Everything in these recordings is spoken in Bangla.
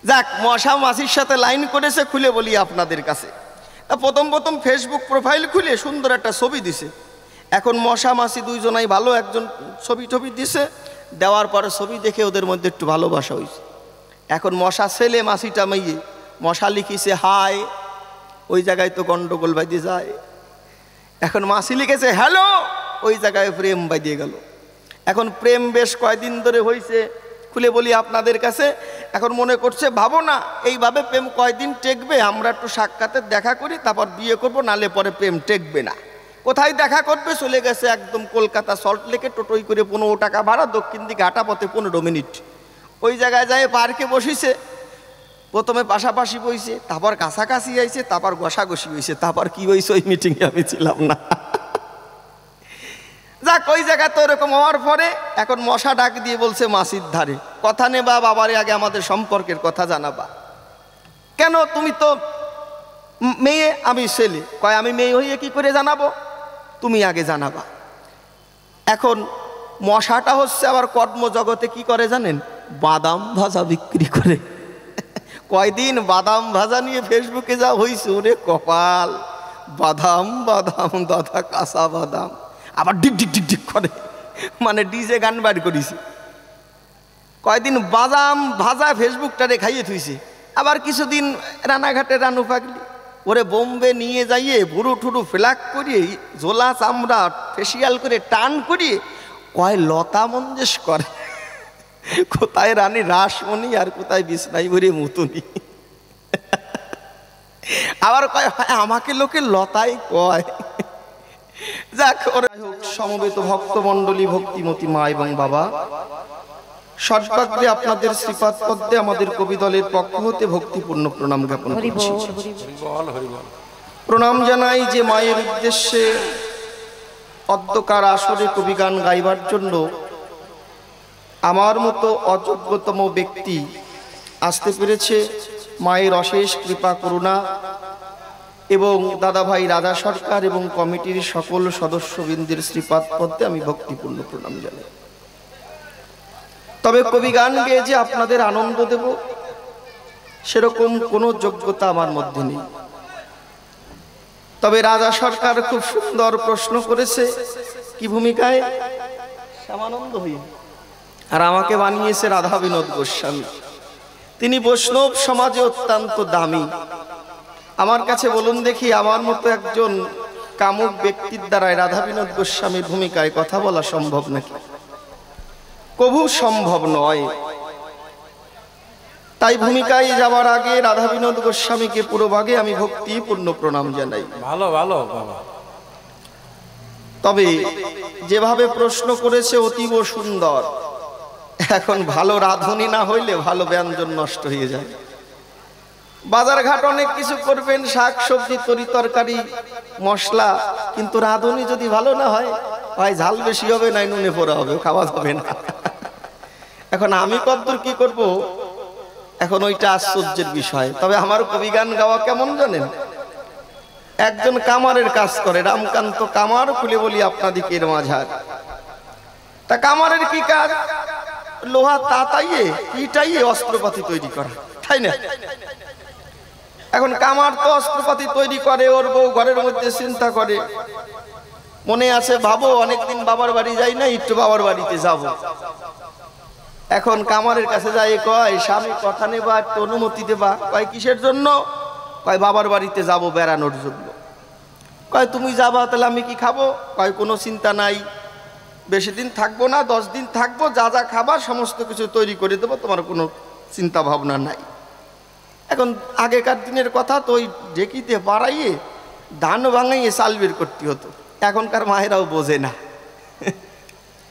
যাক, মশা মাছির সাথে লাইন করেছে, খুলে বলি আপনাদের কাছে। প্রথম প্রথম ফেসবুক প্রোফাইল খুলে সুন্দর একটা ছবি দিছে। এখন মশা মাছি দুইজনাই ভালো, একজন ছবি দিছে, দেওয়ার পরে ছবি দেখে ওদের মধ্যে একটু ভালোবাসা হয়েছে। এখন মশা ছেলে, মাছিটা মেয়ে। মশা লিখিছে হাই, ওই জায়গায় তো গন্ডগোল বাঁধে যায়। এখন মাছি লিখেছে হ্যালো, ওই জায়গায় প্রেম বাঁধিয়ে গেল। এখন প্রেম বেশ কয়দিন ধরে হয়েছে, খুলে বলি আপনাদের কাছে। এখন মনে করছে ভাবো না এইভাবে প্রেম কয়দিন টেকবে, আমরা একটু সাক্ষাতে দেখা করি, তারপর বিয়ে করব, নালে পরে প্রেম টেকবে না। কোথায় দেখা করবে? চলে গেছে একদম কলকাতা সল্ট লেকে, টোটোই করে 15 টাকা ভাড়া, দক্ষিণ দিকে হাঁটা পথে 15 মিনিট। ওই জায়গায় যায় পার্কে বসিছে, প্রথমে পাশাপাশি বইছে, তারপর কাছাকাছি আইছে, তারপর ঘষাঘষি হয়েছে, তারপর কি হয়েছে ওই মিটিংয়ে আমি ছিলাম না। যাক, ওই জায়গা তো এরকম হওয়ার পরে এখন মশা ডাক দিয়ে বলছে মাছির ধারে, কথা নেবা বাবারে, আগে আমাদের সম্পর্কের কথা জানাবা। কেন, তুমি তো মেয়ে, আমি ছেলে। কয় আমি মেয়ে হইয়ে কি করে জানাবো, তুমি আগে জানাবা। এখন মশাটা হচ্ছে আবার কর্মজগতে কি করে জানেন? বাদাম ভাজা বিক্রি করে। কয়দিন বাদাম ভাজা নিয়ে ফেসবুকে যা হইছে, ওরে কপাল, বাদাম বাদাম দাদা কাঁচা বাদাম, আবার ডিক ডিক ডিক ডিক করে, মানে ডিজে গান বার করিছে। কয়দিন বাদাম ভাজা ফেসবুকটারে খাইয়ে থুইছে। আবার কিছুদিন রানাঘাটে রানু পাগলি, ওরে বোম্বে নিয়ে যাইয়ে ভুরু ঠুরু ফ্ল্যাক করিয়ে, ঝোলা চামড়া ফেসিয়াল করে টান করিয়ে কয় লতা মঞ্জেশ করে, কোথায় রানী রাসমণি আর কোথায় বিছনাই ভরে মুতুনি। আবার কয় আমাকে লোকে লতাই কয়। যাক, সমবেত ভক্তমণ্ডলী, ভক্তিমতী মা এবং বাবা, সর্বাগ্রে আপনাদের শ্রীপাদ পদ্মে আমাদের কবি দলের পক্ষ হতে ভক্তিপূর্ণ প্রণাম জ্ঞাপন করছি। প্রণাম জানাই যে মায়ের উদ্দেশ্যে অদ্যকার আসরে কবিগান গাইবার জন্য আমার মতো অযোগ্যতম ব্যক্তি আসতে পেরেছে। মায়ের অশেষ কৃপা করুণা এবং দাদাভাই রাজা সরকার এবং কমিটির সকল সদস্যবৃন্দের শ্রীপাদ পদ্মে আমি ভক্তিপূর্ণ প্রণাম জানাই। তবে কবি গান গেয়ে যে আপনাদের আনন্দ দেব সেরকম কোনো যোগ্যতা আমার মধ্যে নেই। তবে রাজা সরকার খুব সুন্দর প্রশ্ন করেছে, কি ভূমিকায়? শ্যামানন্দ হই, আর আমাকে বানিয়েছে রাধা বিনোদ গোস্বামী। তিনি বৈষ্ণব সমাজে অত্যন্ত দামি। আমার কাছে বলুন দেখি, আমার মতো একজন কামুক ব্যক্তির দ্বারায় রাধা বিনোদ গোস্বামীর ভূমিকায় কথা বলা সম্ভব নাকি? কভু সম্ভব নয়। তাই ভূমিকায় যাওয়ার আগে রাধা বিনোদ গোস্বামীকে পুরোভাগে আমি ভক্তিপূর্ণ প্রণাম জানাই। ভালো ভালো বাবা। তবে যেভাবে প্রশ্ন করেছে অতীব সুন্দর। এখন ভালো রাঁধুনি না হইলে ভালো ব্যঞ্জন নষ্ট হয়ে যায়। বাজারঘাট অনেক কিছু করবেন, শাক সবজি তরি তরকারি মশলা, কিন্তু রাঁধুনি যদি ভালো না হয়, হয় ঝাল বেশি হবে, নাই নুনে পোড়া হবে, খাওয়া যাবে না। এখন আমি কতদূর কি করব, এখন ওইটা আশ্চর্যের বিষয়। তবে আমার কবিগান গাওয়া কেমন জানেন? একজন কামারের কাজ করে, রামকান্ত কামার, খুলে বলি আপনাদিকে এর মাঝার। তা কামারের কি কাজ? লোহা তাতাইয়ে পিটাইয়ে অস্ত্রপাতি তৈরি করা, তাই না? এখন কামার তো অস্ত্রপাতি তৈরি করে, ওর বউ ঘরের মধ্যে চিন্তা করে, মনে আছে ভাবো অনেকদিন বাবার বাড়ি যাই না, একটু বাবার বাড়িতে যাব। এখন কামারের কাছে যাই, কয় স্বামী কথা নেবা, একটু অনুমতি দেবা। কয় কিসের জন্য? কয় বাবার বাড়িতে যাব বেড়ানোর জন্য। কয় তুমি যাবা, তাহলে আমি কি খাবো? কয় কোনো চিন্তা নাই, বেশি দিন থাকবো না, 10 দিন থাকবো, যা যা খাবার সমস্ত কিছু তৈরি করে দেবো, তোমার কোনো চিন্তা ভাবনা নাই। এখন আগেকার দিনের কথা তো ওই ঢেকিতে বাড়াইয়ে ধান ভাঙাইয়ে চাল বের করতে হতো। এখনকার মায়েরাও বোঝে না,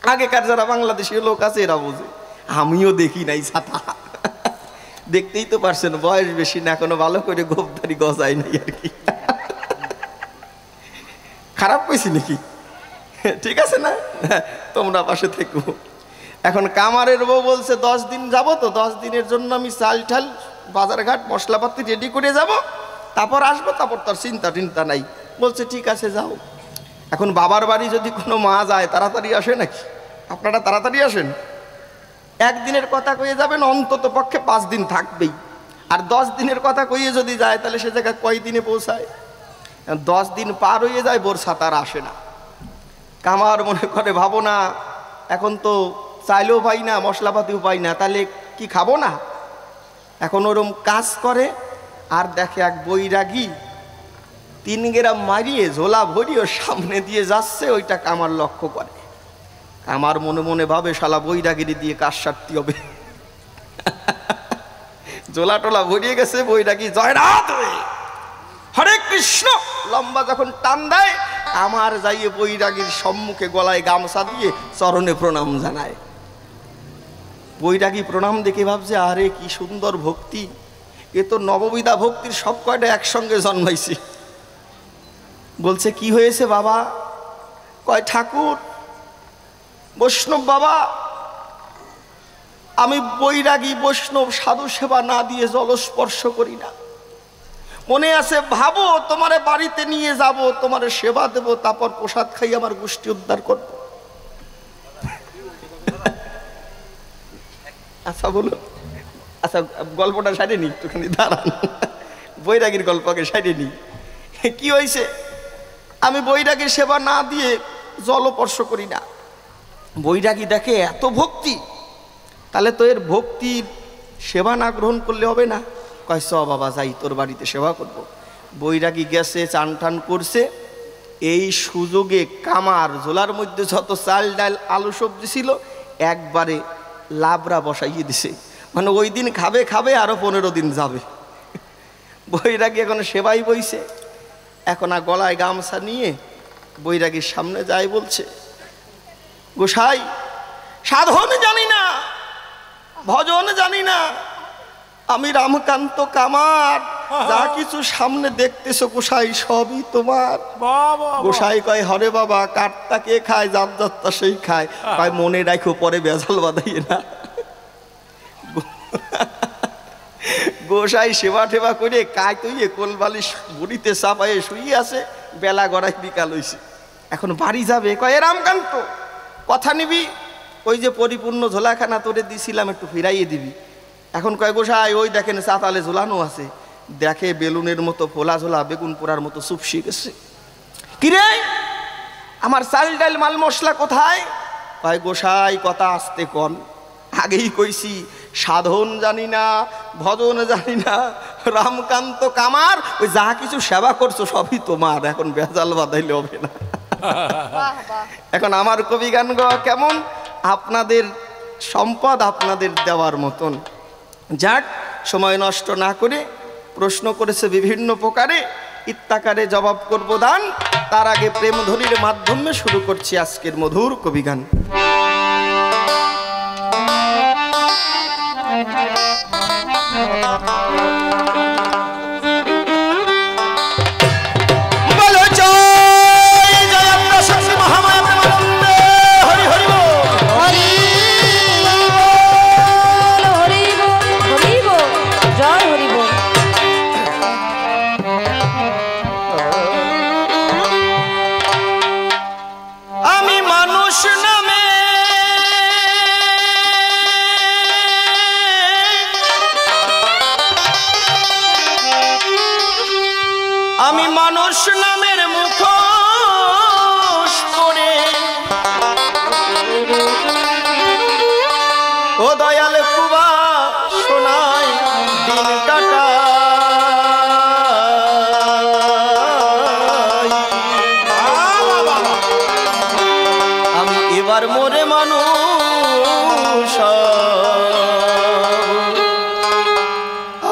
আগেকার যারা বাংলাদেশি লোক আছে এরা বোঝে। আমিও দেখি নাই ছাতা, দেখতেই তো পারছেন বয়স বেশি না, এখনো ভালো করে গোপদারি গজায় নাই আর কি। খারাপ কইছি নাকি? ঠিক আছে না, তোমরা পাশে থেকো। এখন কামারের বউ বলছে 10 দিন যাবো, তো 10 দিনের জন্য আমি চাল ঠাল বাজারঘাট মশলাপাতি রেডি করে যাব, তারপর আসবো, তারপর তার চিন্তা টিন্তা নাই। বলছে ঠিক আছে যাও। এখন বাবার বাড়ি যদি কোনো মা যায় তাড়াতাড়ি আসে নাকি? আপনারা তাড়াতাড়ি আসেন? একদিনের কথা কয়ে যাবেন, অন্তত পক্ষে 5 দিন থাকবেই। আর 10 দিনের কথা কইয়ে যদি যায় তাহলে সে জায়গায় কয় দিনে পৌঁছায়? 10 দিন পার হয়ে যায়, বর্ষা তার আসে না। কামার মনে করে ভাবো না, এখন তো চাইলেও পাই না, মশলাপাতিও পাই না, তাহলে কি খাবো না? এখন ওরম কাজ করে। আর দেখে এক বৈরাগী 3 গ্রাম মারিয়ে ঝোলা ভরিয়ে সামনে দিয়ে যাচ্ছে, ওইটা কামার লক্ষ্য করে। কামার মনে মনে ভাবে শালা বৈরাগিরি দিয়ে কাজ সারতে হবে। ঝোলা টোলা ভরিয়ে গেছে, বৈরাগী জয়রাত হরে কৃষ্ণ লম্বা যখন টান দেয়, আমার যাইয়ে বৈরাগীর সম্মুখে গলায় গামছা দিয়ে চরণে প্রণাম জানায়। বৈরাগী প্রণাম দেখে ভাবছে আরে কি সুন্দর ভক্তি, এ তো নববিধা ভক্তির সব কয়টা একসঙ্গে জন্মাইছে। বলছে কি হয়েছে বাবা? কয় ঠাকুর বৈষ্ণব বাবা, আমি বৈরাগী বৈষ্ণব সাধু সেবা না দিয়ে জলস্পর্শ করি না। মনে আছে ভাবো তোমারে বাড়িতে নিয়ে যাব, তোমারে সেবা দেব, তারপর প্রসাদ খাই আমার গোষ্ঠী উদ্ধার করব। আচ্ছা বলো, আচ্ছা গল্পটা সাইডে নি, একটুখানি দাঁড়ান, বৈরাগীর গল্পকে সাইডে নি। কি হয়েছে? আমি বৈরাগীর সেবা না দিয়ে জলস্পর্শ করি না। বৈরাগী দেখে এত ভক্তি, তাহলে তো এর ভক্তির সেবা না গ্রহণ করলে হবে না। কয় চ বাবা যাই, তোর বাড়িতে সেবা করব। বৈরাগী গেছে, চান টান করছে। এই সুযোগে কামার ঝোলার মধ্যে যত চাল ডাল আলু সবজি ছিল একবারে লাবড়া বসাইয়ে দিছে, মানে ওই দিন খাবে খাবে, আরো 15 দিন যাবে। বৈরাগী এখন সেবাই বইছে। এখন আর গলায় গামছা নিয়ে বৈরাগীর সামনে যায়, বলছে গোসাই সাধন জানি না, ভজন জানি না, আমি রামকান্ত কামার, যা কিছু সামনে দেখতেছো গোসাই সবই তোমার। গোসাই কয় হরে বাবা, কাঠটা কে খায়? জাত যাত্রা সেই খায়। কয় মনে রাখো পরে বেজাল বাঁধাইয়ে না। গোসাই সেবা টেবা করে কায় তৈয়ে কোলবালিশ বুড়িতে চাপায়ে শুয়ে আছে। বেলা গড়াই বিকাল হইছে, এখন বাড়ি যাবে। কয় রামকান্ত কথা নিবি? ওই যে পরিপূর্ণ ঝোলাখানা তোরে দিছিলাম, একটু ফিরাইয়ে দিবি। এখন কয় গোসাই ওই দেখেন চাতালে ঝোলানো আছে। দেখে বেলুনের মতো ফোলা ঝোলা, বেগুন পোড়ার মতো চুপসি গেছে। কিরে আমার চাল ডাল মাল মশলা কোথায়? কয় গোসাই কথা আসতে কন, আগেই কইছি সাধন জানি না, ভজন জানি না, রামকান্ত কামার, ওই যা কিছু সেবা করছো সবই তোমার, এখন বেজাল বাঁধাইলে হবে না। এখন আমার কবি গান গাওয়া কেমন? আপনাদের সম্পদ আপনাদের দেওয়ার মতন। যাক, সময় নষ্ট না করে প্রশ্ন করেছে বিভিন্ন প্রকারে, ইত্যাকারে জবাব করব দান। তার আগে প্রেমধ্বনির মাধ্যমে শুরু করছি আজকের মধুর কবি গান। আমি মানুষ নামের মুখোশ পরে, ও দয়াল কুবা শোনায় দিন কাটা। আমি এবার মরে মানুষ,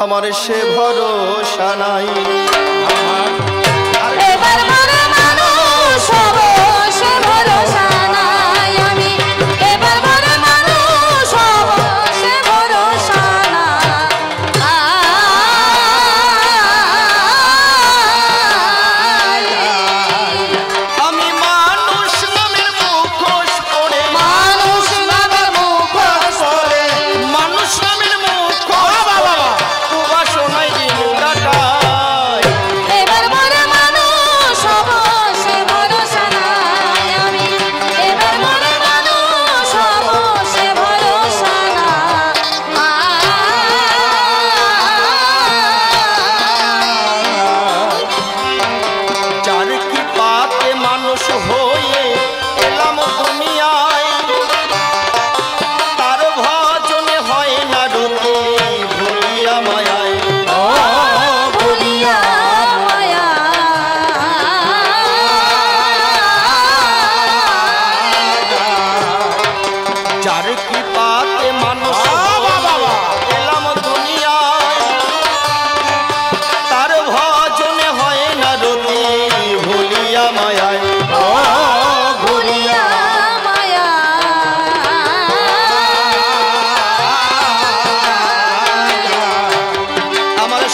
আমার সে ভরসা নাই।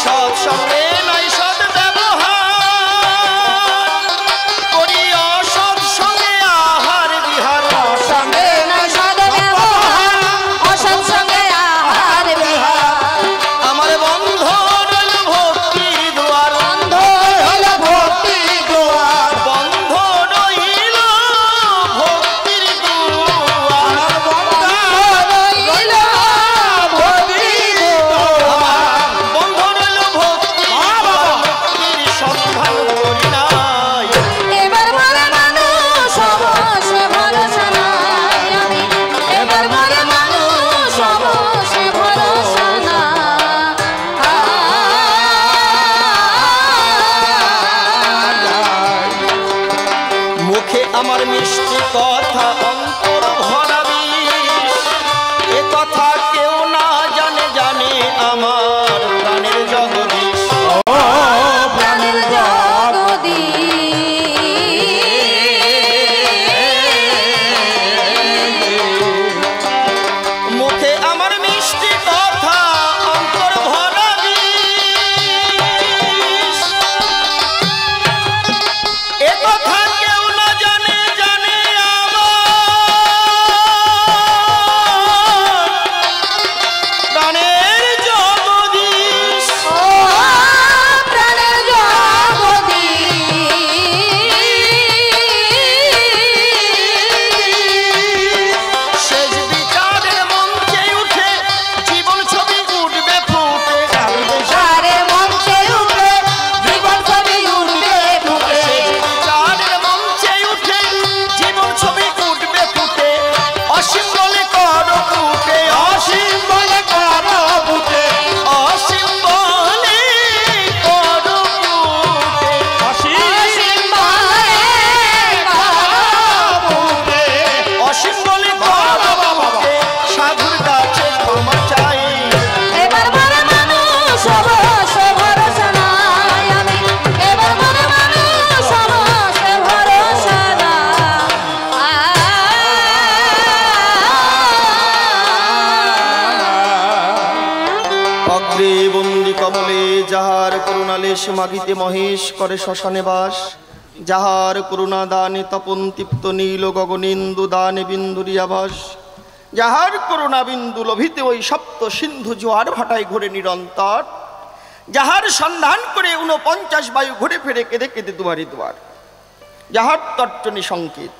সৎসঙ্গে নাই সৎ ব্যবহার, করি অসৎ সঙ্গে আহার বিহার। সঙ্গে নাই সৎ ব্যবহার, অসৎ সঙ্গে আহার বিহার। আমার বন্ধ রইল ভক্তির দুয়ার, বন্ধ হইল ভক্তির দুয়ার, বন্ধ রইল ভক্তির দুয়ার। বন্ধ হইল ভক্তির দুয়ার। বন্ধ রইল ভক্তির দুয়ার, মুক্তির সন্ধান করি নাই। এবার মরে মানুষ অবশ্য ভরসা নাই আমি, এবার মরে মানুষ অবশ্য ভরসা নাই। মুখে আমার মিষ্টি কথা, অন্তর ভরা বিষ। এ কথা কেউ না জানে, জানে আমার প্রাণের জগদীশ। প্রাণের মুখে আমার মিষ্টি কথা, অন্তর ভরা বিষ। এ কথা কেউ না জানে, জানে আমার প্রাণের জগদীশ। প্রাণের জগদীশ। শেষ বিচারের মঞ্চে উঠে জীবন ছবি উঠবে ফুটে। সারে মঞ্চে উঠে জীবন ছবি উঠবে ফুটে। বিচারের মঞ্চে উঠে জীবন ছবি উঠবে ফুটে। অসীম বলে করো ফুটে, অসীম বলে করো ফুটে, অসীম বলে করো ফুটে। অসীম বলে করো ফুটে। অসীম বলে করো ফুটে, সাধুর কাছে ক্ষমা চাই। এবার মরে মানুষ অবশ্য ভরসা নাই আমি, এবার মরে মানুষ অবশ্য ভরসা নাই। অগ্রে বন্দি কমলে যাহার করুণালেশ মাগিতে মহেশ করে শ্মশানে বাস। যাহার করুণা দানে তপন তৃপ্ত নীল গগনেন্দু দানে বিন্দুরি আভাস। যাহার করুণা বিন্দু লোভিতে ওই সপ্ত সিন্ধু জোয়ার ভাটায় ঘুরে নিরন্তর। যাহার সন্ধান করে 49 বায়ু ঘুরে ফিরে কেঁদে কেঁদে দুয়ারে দুয়ার। যাহার তর্জনী সংকেত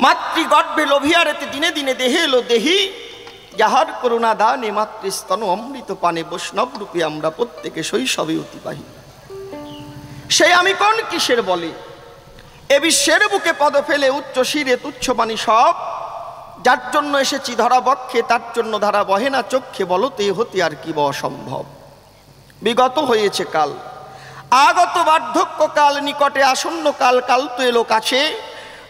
মাতৃগর্ভে লোভিয়ারেতে দিনে দিনে দেহে এলো দেহি। যাহার করুণা দানে মাতৃস্তন অমৃত পানে বৈষ্ণব রূপে আমরা প্রত্যেকে শৈশবে অতিবাহী। সে আমি কোন কিসের বলে এ বিশ্বের বুকে পদ ফেলে উচ্চ শিরে তুচ্ছ বাণী সব। যার জন্য এসেছি ধরা বক্ষে, তার জন্য ধারা বহে না চক্ষে। বলতে হতে আর কি অসম্ভব। বিগত হয়েছে কাল, আগত বার্ধক্য কাল, নিকটে আসন্ন কাল, কাল তো এলো কাছে।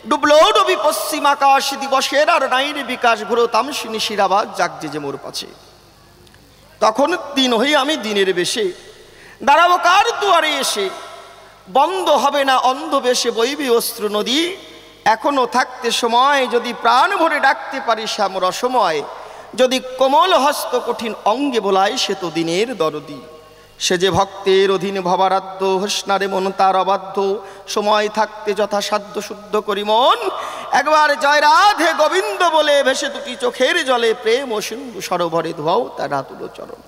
ডুবলো ডুবি পশ্চিম আকাশ, দিবসের আর নাইর বিকাশ। ঘুরো তামসিনী শিরাবাজ জাগছে যে মোর পাছে। তখন দিন হই আমি দিনের বেশে, দাঁড়াবো কার দুয়ারে এসে। বন্ধ হবে না অন্ধ বেশে বইবে অশ্রু নদী। এখনো থাকতে সময়, যদি প্রাণ ভরে ডাকতে পারি শ্যামর অসময়। যদি কোমল হস্ত কঠিন অঙ্গে বোলায় সে তো দিনের দরদি। সে যে ভক্তের অধীন ভবারাধ্য, হোসনারে মন তার অবাধ্য। সময় থাকতে যথাসাধ্য শুদ্ধ করি মন। একবার জয় রাধে গোবিন্দ বলে ভেসে দুটি চোখের জলে প্রেম ও সিন্ধু সরোবরে ধোয়াও তার রাতুল চরণ।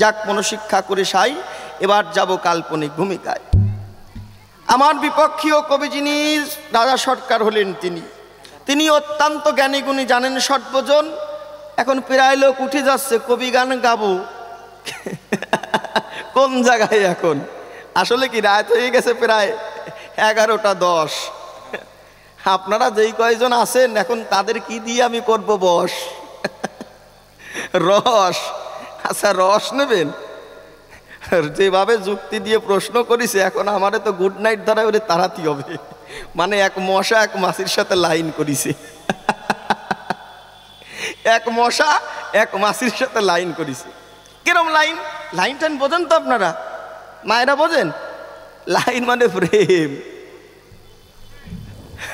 যাক মনশিক্ষা করে সাই, এবার যাব কাল্পনিক ভূমিকায়। আমার বিপক্ষীয় কবি যিনি রাজা সরকার হলেন, তিনি অত্যন্ত জ্ঞানী গুণী, জানেন সর্বজন। এখন প্রায় লোক উঠে যাচ্ছে কবি গান গাবো কোন জায়গায়। এখন আসলে কি রাত হয়ে গেছে প্রায় 11টা 10। আপনারা যেই কয়জন আছেন এখন তাদের কি দিয়ে আমি করব বস? রস? আচ্ছা রস নেবেন? যেভাবে যুক্তি দিয়ে প্রশ্ন করেছে এখন আমারে তো গুড নাইট ধরা ওরে তাড়াতে হবে। মানে এক মশা এক মাছির সাথে লাইন করেছে। এক মশা এক মাছির সাথে লাইন করেছে। কিরম লাইন? লাইন টাইন বোঝেন তো আপনারা? মায়েরা বোঝেন? লাইন মানে প্রেম।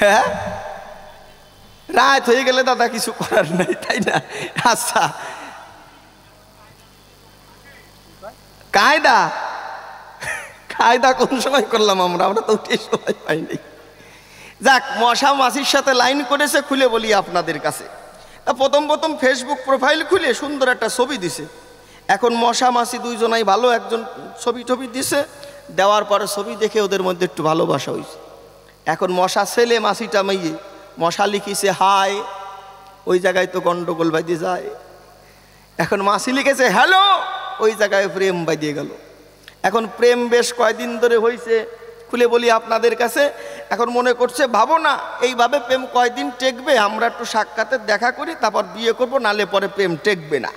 হ্যাঁ, রাত হয়ে গেলে দাদা কিছু করার নাই, তাই না? আচ্ছা কায়দা কায়দা কোন সময় করলাম আমরা তো উঠে সময় পাইনি। যাক, মশা মাছির সাথে লাইন করেছে, খুলে বলি আপনাদের কাছে। প্রথম প্রথম ফেসবুক প্রোফাইল খুলে সুন্দর একটা ছবি দিছে। এখন মশা মাছি দুইজনাই ভালো, একজন ছবি দিছে, দেওয়ার পরে ছবি দেখে ওদের মধ্যে একটু ভালোবাসা হয়েছে। এখন মশা ছেলে, মাছিটা মেয়ে। মশা লিখিছে হাই, ওই জায়গায় তো গন্ডগোল বাঁধিয়ে যায়। এখন মাছি লিখেছে হ্যালো, ওই জায়গায় প্রেম বাঁধিয়ে গেল। এখন প্রেম বেশ কয়দিন ধরে হয়েছে, খুলে বলি আপনাদের কাছে। এখন মনে করছে ভাবো না এইভাবে প্রেম কয়দিন টেকবে, আমরা একটু সাক্ষাতে দেখা করি, তারপর বিয়ে করব, নালে পরে প্রেম টেকবে না।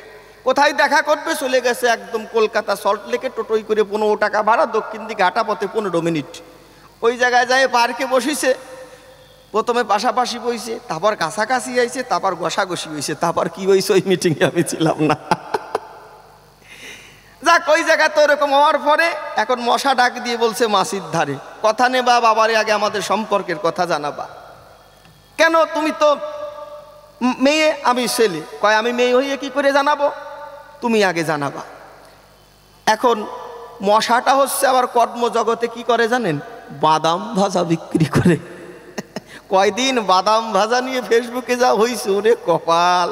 কোথায় দেখা করবে? চলে গেছে একদম কলকাতা সল্ট লেকে, টোটোই করে 15 টাকা ভাড়া, দক্ষিণ দিকে হাঁটা পথে 15 মিনিট। ওই জায়গায় যায় পার্কে বসিছে, প্রথমে পাশাপাশি বইছে, তারপর কাছাকাছি আইছে, তারপর ঘষাঘষি হয়েছে, তারপর কি হয়েছে ওই মিটিংয়ে আমি ছিলাম না। যাক, ওই জায়গা তো এরকম হওয়ার পরে এখন মশা ডাক দিয়ে বলছে মাছির ধারে, কথা নেবা বাবারে, আগে আমাদের সম্পর্কের কথা জানাবা। কেন? তুমি তো মেয়ে, আমি ছেলে। কয় আমি মেয়ে হইয়ে কি করে জানাবো, তুমি আগে জানাবা। এখন মশাটা হচ্ছে আবার কর্মজগতে কি করে জানেন? বাদাম ভাজা বিক্রি করে। কয়দিন বাদাম ভাজা নিয়ে ফেসবুকে যা হয়েছে, ওরে কপাল,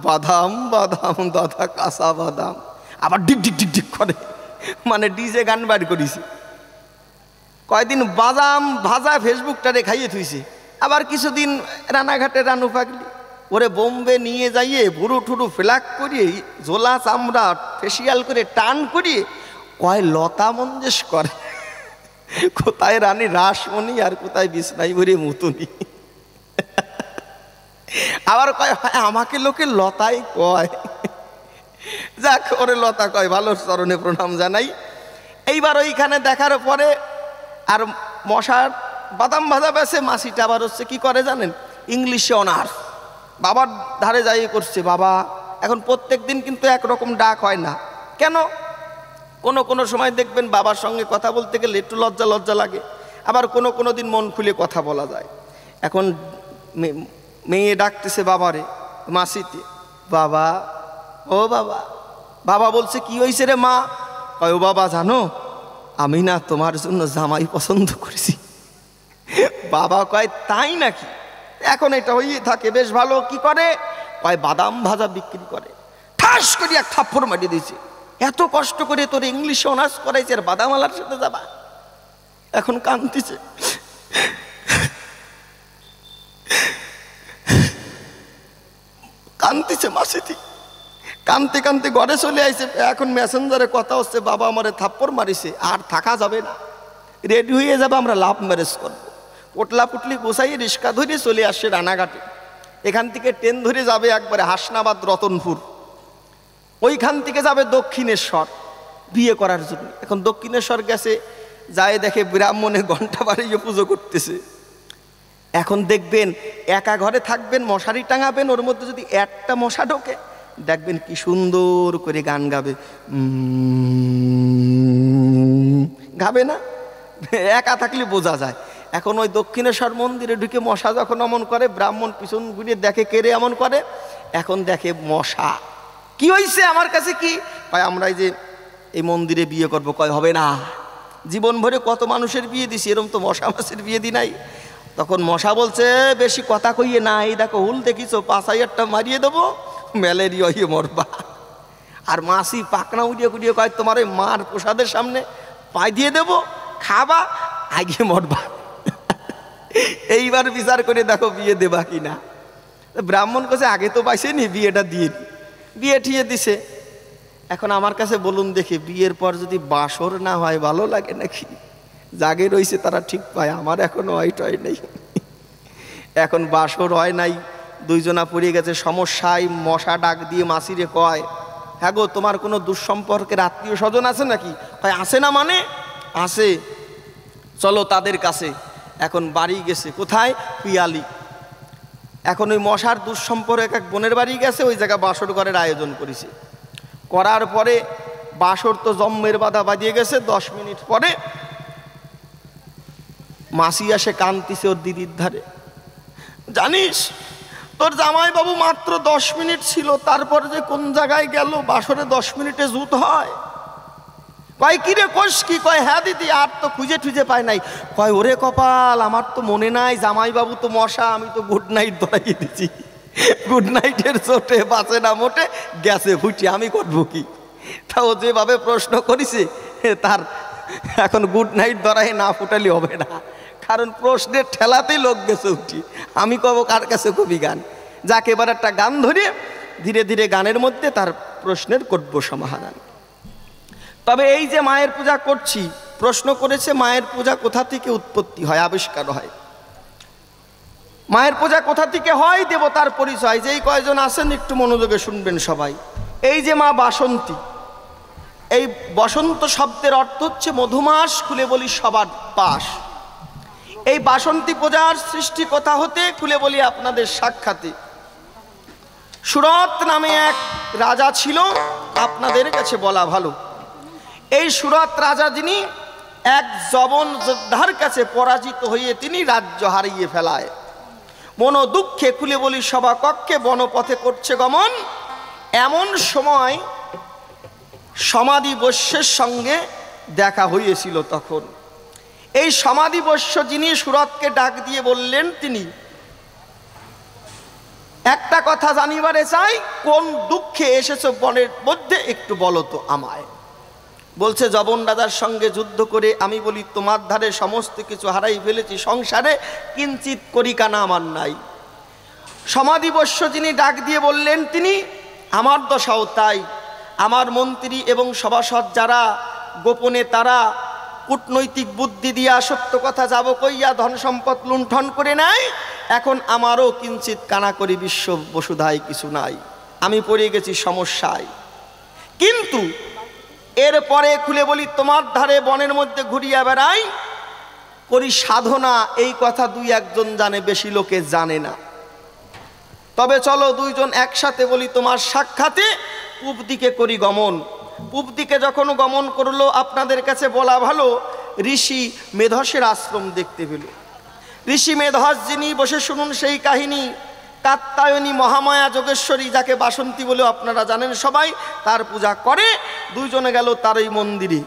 বাদাম বাদাম দাদা কাঁচা বাদাম, আবার ডিক ডিক ডিক ডিক করে, মানে ডিজে গান বার করেছে। কয়দিন বাদাম ভাজা ফেসবুকটারে খাইয়ে থুইছে। আবার কিছুদিন রানাঘাটে রানু পাগলি, ওরে বোম্বে নিয়ে যাইয়ে ভুরু ঠুরু ফ্ল্যাক করিয়ে, ঝোলা চামড়া ফেসিয়াল করে টান করিয়ে কয় লতা মঞ্জেশকর, কোথায় রানী রাসমণি আর কোথায় বিছনাই ভরে মুতুনি। আবার কয় আমাকে লোকে লতাই কয়। যাক, ওরে লতা কয়, ভালো, চরণে প্রণাম জানাই। এইবার ওইখানে দেখার পরে আর মশার বাদাম ভাজা বেছে, মাছিটা আবার হচ্ছে কি করে জানেন? ইংলিশে অনার্স, বাবার ধারে যাই করছে বাবা। এখন প্রত্যেক দিন কিন্তু একরকম ডাক হয় না। কেন? কোনো সময় দেখবেন বাবার সঙ্গে কথা বলতে গেলে একটু লজ্জা লাগে, আবার কোনো দিন মন খুলে কথা বলা যায়। এখন মেয়ে ডাকতেছে বাবারে, মাসিতে, বাবা, ও বাবা। বাবা বলছে কি হয়েছে রে মা? কয় ও বাবা জানো, আমি না তোমার জন্য জামাই পছন্দ করেছি। বাবা কয় তাই নাকি? এখন এটা হয়েই থাকে, বেশ ভালো। কি করে? কয় বাদাম ভাজা বিক্রি করে। ঠাস করে এক থাপ্পড় মারিয়ে দিয়েছে। এত কষ্ট করে তোর ইংলিশে অনার্স করাইছে, আর বাদামালার সাথে যাবা? এখন কাঁদতেছে, কাঁদতেছে মাসিটি, কানতে কানতে ঘরে চলে আইছে। এখন মেসেঞ্জারে কথা হচ্ছে, বাবা আমারে থাপ্পড় মারিছে, আর থাকা যাবে না, রেডি হয়ে যাবে, আমরা লাভ ম্যারেজ করবো। পোটলা পুটলি গোসাইয়ে রিক্সা ধরে চলে আসছে রানাঘাটে। এখান থেকে ট্রেন ধরে যাবে একবারে হাসনাবাদ রতনপুর, ওইখান থেকে যাবে দক্ষিণেশ্বর বিয়ে করার জন্য। এখন দক্ষিণেশ্বর গেছে, যায় দেখে ব্রাহ্মণে ঘন্টা বাড়িয়ে পুজো করতেছে। এখন দেখবেন একা ঘরে থাকবেন, মশারি টাঙাবেন, ওর মধ্যে যদি একটা মশা ঢোকে, দেখবেন কি সুন্দর করে গান গাবে, গাবে না? একা থাকলে বোঝা যায়। এখন ওই দক্ষিণেশ্বর মন্দিরে ঢুকে মশা যখন এমন করে, ব্রাহ্মণ পিছন ঘুরিয়ে দেখে কেড়ে এমন করে। এখন দেখে মশা। কি হয়েছে আমার কাছে? কি কয় আমরা এই যে এই মন্দিরে বিয়ে করব। কয় হবে না, জীবন ভরে কত মানুষের বিয়ে দিছি, এরকম তো মশা মাছের বিয়ে দি নাই। তখন মশা বলছে বেশি কথা কইয়ে না, এই দেখো হুল দেখিছো, 5,000টা মারিয়ে দেবো, ম্যালেরিয়া হয়ে মরবা। আর মাসি পাকনা উড়িয়ে কুড়িয়ে কয় তোমার ওই মার প্রসাদের সামনে পাই দিয়ে দেবো, খাবা, আগে মরবা। এইবার বিচার করে দেখো বিয়ে দেবা কিনা। ব্রাহ্মণ কাছে আগে তো পাইছেনি, বিয়েটা দিয়ে দি, বিয়ে ঠিয়ে দিছে। এখন আমার কাছে বলুন দেখি, বিয়ের পর যদি বাসর না হয় ভালো লাগে নাকি? জাগে রয়েছে তারা ঠিক পায়, আমার এখনো হয় নেই। এখন বাসর হয় নাই, দুইজনা পড়ে গেছে সমস্যায়। মশা ডাক দিয়ে মাসিরে কয়, হ্যাঁ গো তোমার কোনো দুঃসম্পর্কের আত্মীয় স্বজন আছে নাকি? কয় আছে না, মানে আছে, চলো তাদের কাছে। এখন বাড়ি গেছে, কোথায়? পিয়ালি। এখন ওই মশার দুঃসম্পর্ক এক বোনের বাড়ি গেছে, ওই জায়গায় বাসর ঘরের আয়োজন করেছে। করার পরে বাসর তো জম্মের বাধা বাজিয়ে গেছে। 10 মিনিট পরে মাসি আসে, কান্তিছে ওর দিদির ধারে, জানিস তোর জামাই বাবু মাত্র 10 মিনিট ছিল, তারপর যে কোন জায়গায় গেল, বাসরে 10 মিনিটে জুত হয়। কয় কিরে কোষ কি? কয় হ্যাঁ দিদি, আর তো খুঁজে টুজে পায় নাই। কয় ওরে কপাল, আমার তো মনে নাই, জামাইবাবু তো মশা, আমি তো গুড নাইট ধরাইয়ে দিচ্ছি, গুড নাইটের চোটে বাঁচে না মোটে, গেছে ফুটি, আমি করবো কি? তা ও যেভাবে প্রশ্ন করেছে তার এখন গুড নাইট ধরাই না ফুটালি হবে না, কারণ প্রশ্নের ঠেলাতেই লোক গেছে উঠি। আমি কব কার কাছে কবি গান? যাকে এবার একটা গান ধরে ধীরে ধীরে গানের মধ্যে তার প্রশ্নের করব সমাধান। তবে এই যে মায়ের পূজা করছি, প্রশ্ন করেছে মায়ের পূজা কোথা থেকে উৎপত্তি হয়, আবিষ্কার হয়? মায়ের পূজা কোথা থেকে হয়? দেবতার পরিচয়। যেই কয়জন আছেন একটু মনোযোগে শুনবেন সবাই। এই যে মা বাসন্তী, এই বসন্ত শব্দের অর্থ হচ্ছে মধুমাস, খুলে বলি সবার পাশ। এই বাসন্তী পূজার সৃষ্টি কোথা হতে, খুলে বলি আপনাদের সাক্ষাতে। সুরত নামে এক রাজা ছিল, আপনাদের কাছে বলা ভালো। এই সুরত রাজা, যিনি এক জবন যোদ্ধার কাছে পরাজিত হয়ে তিনি রাজ্য হারিয়ে ফেলায়। মনো দুঃখে খুলে বলি সভা কক্ষে বনপথে করছে গমন। এমন সময় সমাধি বৈশ্যের সঙ্গে দেখা হয়েছিল। তখন এই সমাধি বৈশ্য যিনি সুরতকে ডাক দিয়ে বললেন, তিনি একটা কথা জানিবারে চাই, কোন দুঃখে এসেছো বনের মধ্যে, একটু বলো তো আমায়। বলছে জবন রাজার সঙ্গে যুদ্ধ করে আমি বলি তোমার ধারে সমস্ত কিছু হারাই ফেলেছি, সংসারে কিঞ্চিত করিকানা আমার নাই। সমাধি বৈশ্য যিনি ডাক দিয়ে বললেন, তিনি আমার দশাও তাই। আমার মন্ত্রী এবং সভাসদ যারা গোপনে তারা কূটনৈতিক বুদ্ধি দিয়া সত্য কথা যাব কইয়া ধন সম্পদ লুণ্ঠন করে নেয়। এখন আমারও কিঞ্চিত কানা করি বিশ্ব বসুধায় কিছু নাই, আমি পড়ে গেছি সমস্যায়। কিন্তু এরপরে খুলে বলি তোমার ধারে বনের মধ্যে ঘুরিয়া বেড়াই, করি সাধনা, এই কথা দুই একজন জানে, বেশি লোকে জানে না। তবে চলো দুইজন একসাথে বলি তোমার সাক্ষাতে পূব দিকে করি গমন। পূব দিকে যখন গমন করলো, আপনাদের কাছে বলা ভালো, ঋষি মেধসের আশ্রম দেখতে পেল। ঋষি মেধস যিনি, বসে শুনুন সেই কাহিনী। কাত্যায়নী মহামায়া যোগেশ্বরী, যাকে বাসন্তী বলে আপনারা জানেন সবাই, তার পূজা করে। দুইজনে গেল তার ওই মন্দিরে।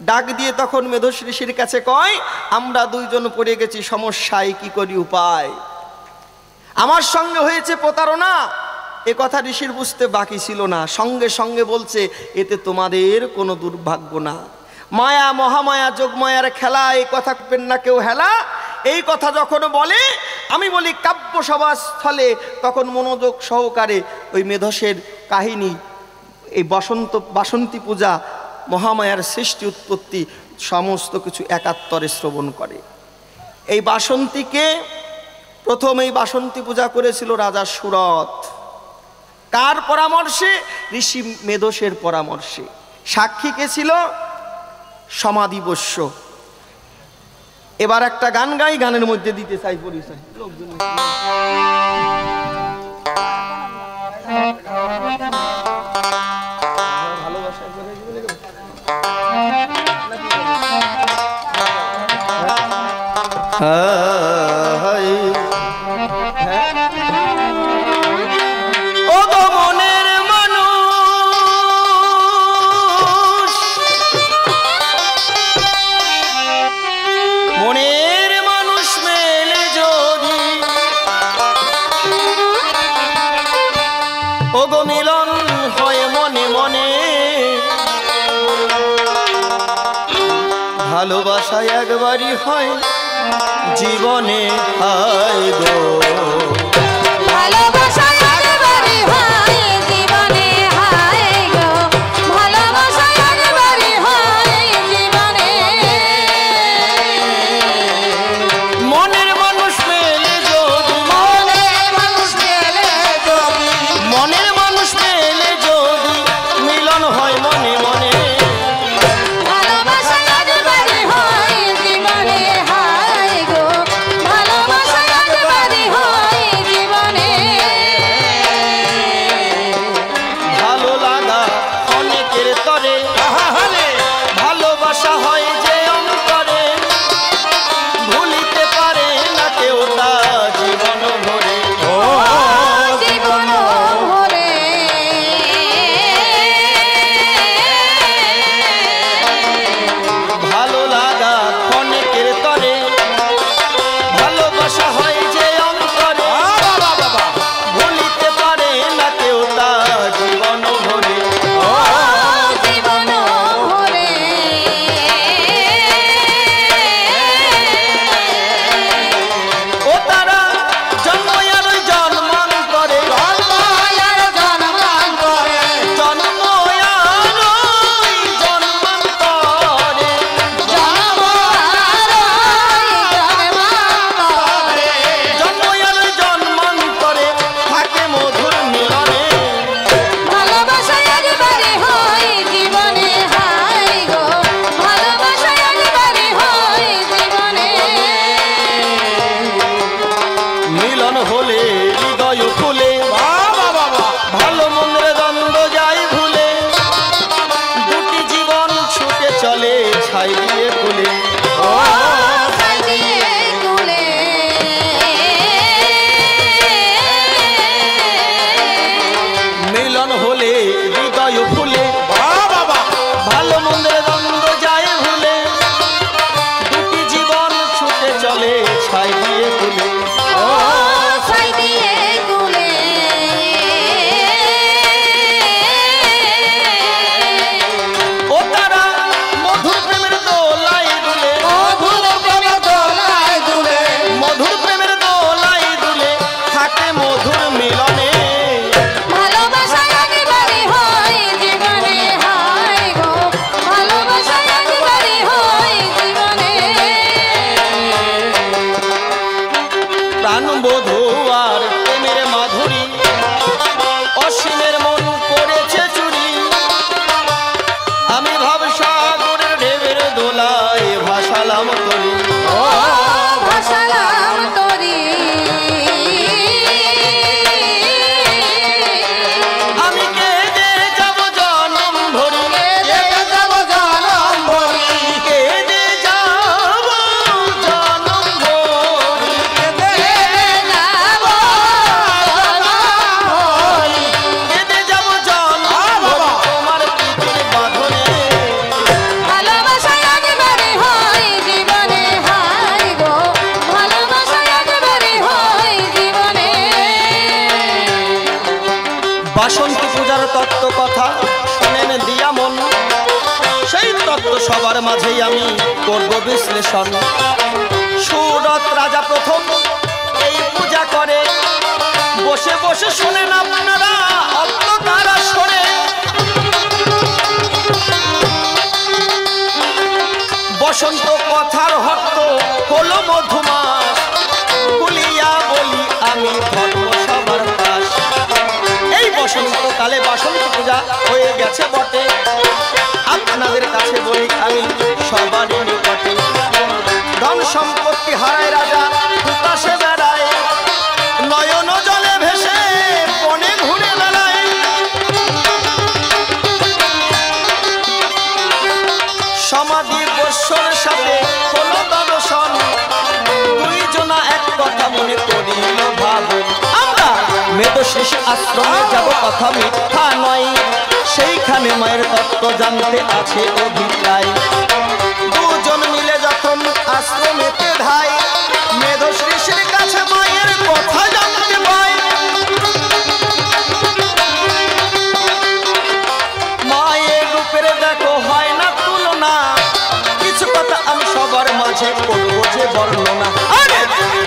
ডাক দিয়ে তখন মেধস ঋষির কাছে কয়, আমরা দুইজন পড়ে গেছি সমস্যায়, কি করি উপায়? আমার সঙ্গে হয়েছে প্রতারণা। এ কথা ঋষির বুঝতে বাকি ছিল না, সঙ্গে সঙ্গে বলছে, এতে তোমাদের কোনো দুর্ভাগ্য না। মায়া মহামায়া যোগমায়ার খেলা, এই কথা পেন না কেউ হেলা। এই কথা যখন বলে, আমি বলি কাব্য সভাস্থলে, তখন মনোযোগ সহকারে ওই মেধসের কাহিনী, এই বাসন্তী পূজা, মহামায়ার সৃষ্টি উৎপত্তি সমস্ত কিছু একাত্তরে শ্রবণ করে। এই বাসন্তীকে প্রথম এই বাসন্তী পূজা করেছিল রাজা সুরত। কার পরামর্শে? ঋষি মেধসের পরামর্শে। সাক্ষী কে ছিল? সমাধি বৈশ্য। এবার একটা গান গাই, গানের মধ্যে দিতে চাই পরিচয়। ও গো মনের মানুষ, মনের মানুষ মেলে যদি, ও গো মিলন হয় মনে মনে, ভালোবাসা একবারই হয় জীবনে, হায় গো ভালোবাসা একবারই হয় জীবনে, হায় গো ভালোবাসা একবারই হয় জীবনে। মনের মানুষ মেলে যদি, মনের মানুষ মেলে যদি, মনের মানুষ মেলে যদি, মিলন হয় মনে মনে, ভালোবাসা একবারই হয় জীবনে, হায় গো ভালোবাসা একবারই হয় জীবনে। আমি ভবসাগরের ঢেউয়ের দোলায় ভাসালাম তরি। ও ভাসালাম তরি। আমি কেঁদে যাব জনম ভরি, কেঁদে যাব জনম ভরি, কেঁদে যাব জনম ভরি, কেঁদে যাব জনম ভরি। কেঁদে যাব জনম ভরি তোমার পিঠের বাঁধনে। ভালোবাসা একেবারে হয় জীবনে, হায় গো ভালোবাসা একেবারে হয় জীবনে। বাসন্তী পূজার তত্ত্ব কথা শোনেন দিয়া মন, সেই তত্ত্ব সবার মাঝেই আমি করব বিশ্লেষণ। সুরত রাজা প্রথম এই পূজা করে, বসে বসে শোনেন আপনারা অন্ধকার আসরে। বসন্ত কথার হট্ট হলো মধুমাস, বলিয়া বলি আমি ধর্ম সবার পাশ। এই বসন্তকালে বাসন্তী পূজা হয়ে গেছে বটে, আপনাদের কাছে বলি আমি সবারই নিকটে। ধন সম্পত্তি হারায় রাজা উপাসে বেড়ায়, নয়ন জলে ভেসে বনে ঘুরে বেড়ায়। সমাধি বৎসর সাথে হলো দর্শন, দুইজনা এক কথা মনে করিল ভাবন। আমরা মেধশ্রী আশ্রমে যাব কথা মিথ্যা নয়, সেইখানে মায়ের তত্ত্ব জানতে আছে অভিপ্রায়। দুজন মিলে যখন আশ্রমেতে ধাই, মেধশ্রীর কাছে মায়ের কথা জানতে পাই। মায়ের রূপের দেখো হয় না তুলনা, কিছু কথা আমি সবার মাঝে করবো যে বর্ণনা। আরে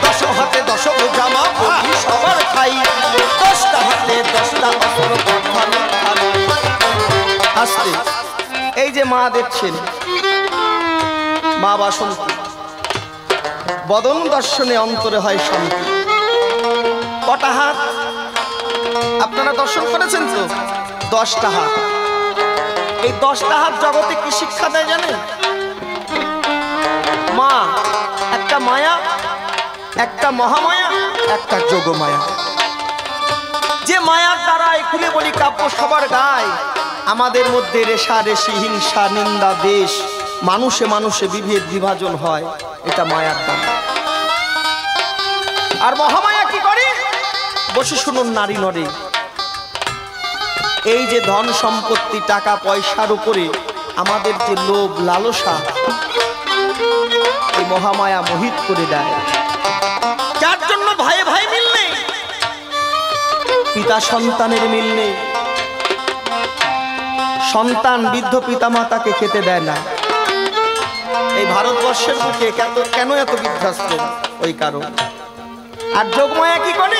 10 হাতে 10 জামা বলি সবার খাই, 10টা হাতে 10টা অসর কথা মিথ্যা নয়। আস্তে এই যে মা দেখছেন, মা বাসন্তী, বদন দর্শনে অন্তরে হয় শান্তি। কটা হাত আপনারা দর্শন করেছেন তো? 10টা হাত। এই 10টা হাত জগতে কি শিক্ষা দেয় জানেন? মা একটা মায়া, একটা মহামায়া, একটা যোগমায়া। যে মায়ার দ্বারা খুলে বলি কাব্য সবার গায়, আমাদের মধ্যে রেষারেষি হিংসা নিন্দা দেশ, মানুষে মানুষে বিভেদ বিভাজন হয়, এটা মায়ার দ্বারা। আর মহামায়া কি করে? বসে শুনুন নারী নরে। এই যে ধন সম্পত্তি টাকা পয়সার উপরে আমাদের যে লোভ লালসা, এই মহামায়া মোহিত করে দেয়। যার জন্য ভাই ভাই মিল নেই, পিতা সন্তানের মিল নেই, সন্তান বৃদ্ধ পিতা মাতাকে খেতে দেয় না। এই ভারতবর্ষের বুকে কেন এত বৃদ্ধাশ্রম? ওই কারণ। আর যোগমায়া কি করে?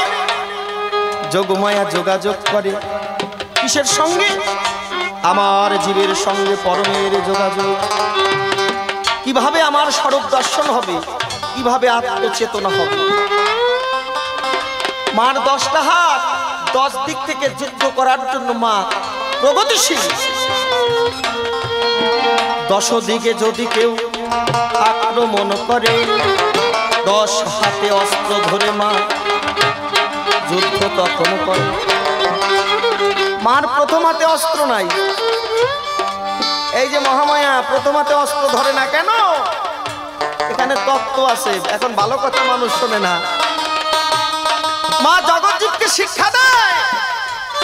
যোগমায়া যোগাযোগ করে কিসের সঙ্গে? আমার জীবের সঙ্গে পরমের যোগাযোগ। কিভাবে আমার স্বরূপ দর্শন হবে, কিভাবে আত্মচেতনা হবে। মার 10টা হাত 10 দিক থেকে যুদ্ধ করার জন্য মা প্রগতিশীল। 10 দিকে যদি কেউ আক্রমণ করে, 10 হাতে অস্ত্র ধরে মা যুদ্ধ তখন করে। মার প্রথম হাতে অস্ত্র নাই। এই যে মহামায়া প্রথম হাতে অস্ত্র ধরে না কেন? এখানে তত্ত্ব আছে, এখন ভালো কথা মানুষ শোনে না। মা জগৎজীবকে শিক্ষা দেয়,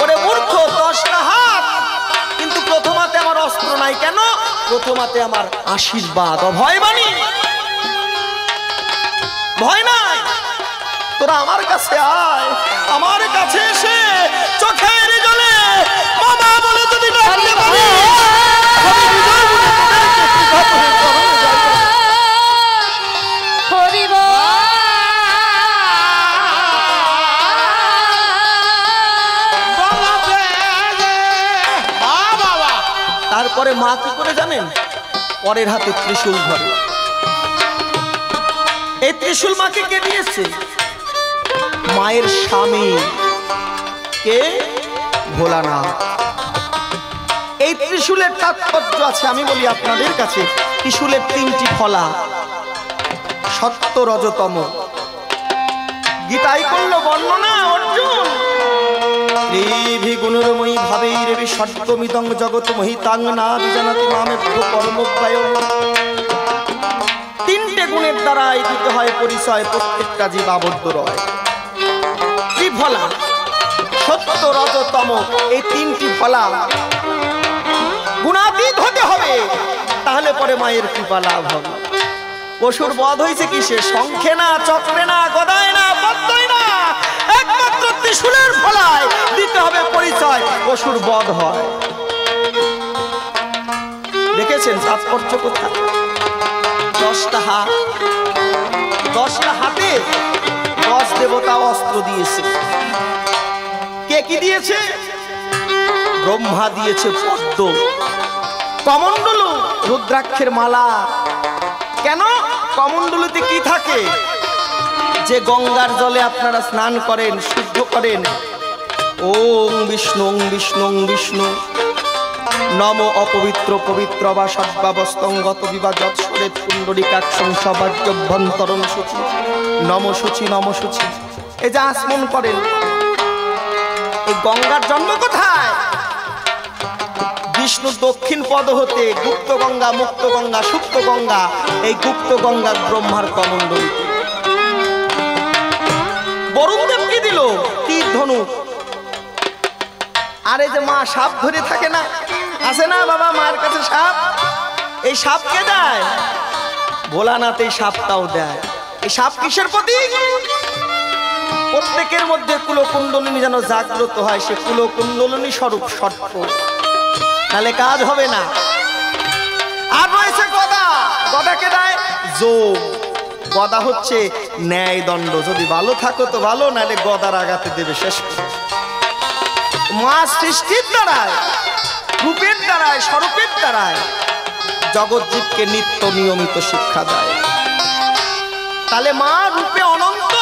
ওরে মূর্খ 10টা হাত, কিন্তু প্রথম হাতে আমার অস্ত্র নাই কেন? প্রথম হাতে আমার আশীর্বাদ, অভয় বাণী। ভয় নাই, তোরা আমার কাছে আয়। আমার কাছে এসে চোখের জলে বাবা বলে যদি ডাকতে পারি, আমি বিজয় বলে তোদেরকে চরণে যাইব। হরিব তারপরে মা কি করে জানেন? পরের হাতে ত্রিশূল ধরে। এই ত্রিশূল মাকে কে দিয়েছে? মায়ের স্বামী কে? ভোলানাথ। এই ত্রিশূলের তাৎপর্য আছে, আমি বলি আপনাদের কাছে। ত্রিশূলের তিনটি ফলা, সত্য রজতম। গীতাই করল বর্ণনা অর্জুন। গুণরময়ী ভাবেরবি ষড্গমিদং জগৎ মহিতাং না বিজানাতি মামেভ্য কর্মব্যয়ং। তিনটে গুণের দ্বারাই দিতে হয় পরিচয়, প্রত্যেকটা জীব আবদ্ধ রয়। ত্রিফলা, সত্য রজতম, এই তিনটি ফলা গুণাতীত হতে হবে, তাহলে পরে মায়ের কৃপা লাভ হবে। পশুর বধ হয়েছে কিসে? শঙ্খে না, চক্রে না, গদায় না, পদ্ময় না, একমাত্র ত্রিশূলের ফলায় দিতে হবে পরিচয়, পশুর বধ হয়। দেখেছেন তাৎপর্য কোথায়? 10টা হাত, 10টা হাতে 10 দেবতা অস্ত্র দিয়েছে। কে কি দিয়েছে? ব্রহ্মা দিয়েছে পদ্ম, কমণ্ডলু রুদ্রাক্ষের মালা। কেন? কমণ্ডলুতে কি থাকে? যে গঙ্গার জলে আপনারা স্নান করেন, শুদ্ধ করেন, ওম বিষ্ণু ওম বিষ্ণু ওম বিষ্ণু নম অপবিত্র পবিত্র বা সদ্ভাবস্তঙ্গত বিবা যৎসরেত পুণ্ডরিকাক্ষং সবাজ্যভ্যন্তরণ শুচি নম শুচি নম শুচি, এই যে আসমন করেন। এই গঙ্গার জন্ম কোথায়? বিষ্ণু দক্ষিণ পদ হতে গুপ্ত গঙ্গা, মুক্ত গঙ্গা, সুপ্ত গঙ্গা। এই গুপ্ত গঙ্গা ব্রহ্মার কমণ্ডলীতে। বরুণদেব কি দিল? তীর ধনুক। আর এই যে মা সাপ ধরে থাকে না, আছে না বাবা মায়ের কাছে সাপ? এই সাপ কে দেয়? ভোলানাথ এই সাপটাও দেয়। এই সাপ কিসের প্রতীক? প্রত্যেকের মধ্যে কুলকুণ্ডলিনী যেন জাগ্রত হয়, সে কুলকুণ্ডলিনী স্বরূপ সর্প, নাহলে কাজ হবে না। আর রয়েছে গদা। গদাকে দেয় যোগ। গদা হচ্ছে ন্যায় দণ্ড। যদি ভালো থাকো তো ভালো, নাহলে গদার আঘাতে দেবে শেষ। মা সৃষ্টির দ্বারায়, রূপের দ্বারায়, স্বরূপের দ্বারায় জগৎ জীবকে নিত্য নিয়মিত শিক্ষা দেয়। তাহলে মা রূপে অনন্ত,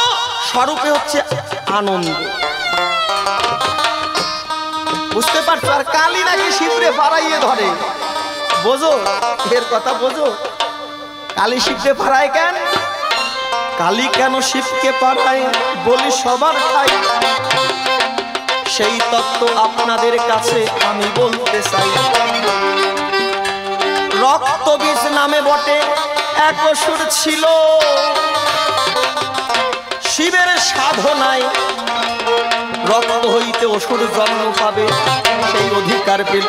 স্বরূপে হচ্ছে আনন্দ। বুঝতে পারছো? আর কালী নাকি শিবরে পাড়াইয়ে ধরে। বোঝো এর কথা, বোঝো? কালী শিবরে পাড়ায় কেন? কালী কেন শিবকে পাড়ায় বলি সবার ঠাই, সেই তত্ত্ব আপনাদের কাছে আমি বলতে চাই। রক্তবীজ নামে বটে এক অসুর ছিল, শিবের সাধনায় রক্ত হইতে অসুর জন্ম পাবে সেই অধিকার পেল।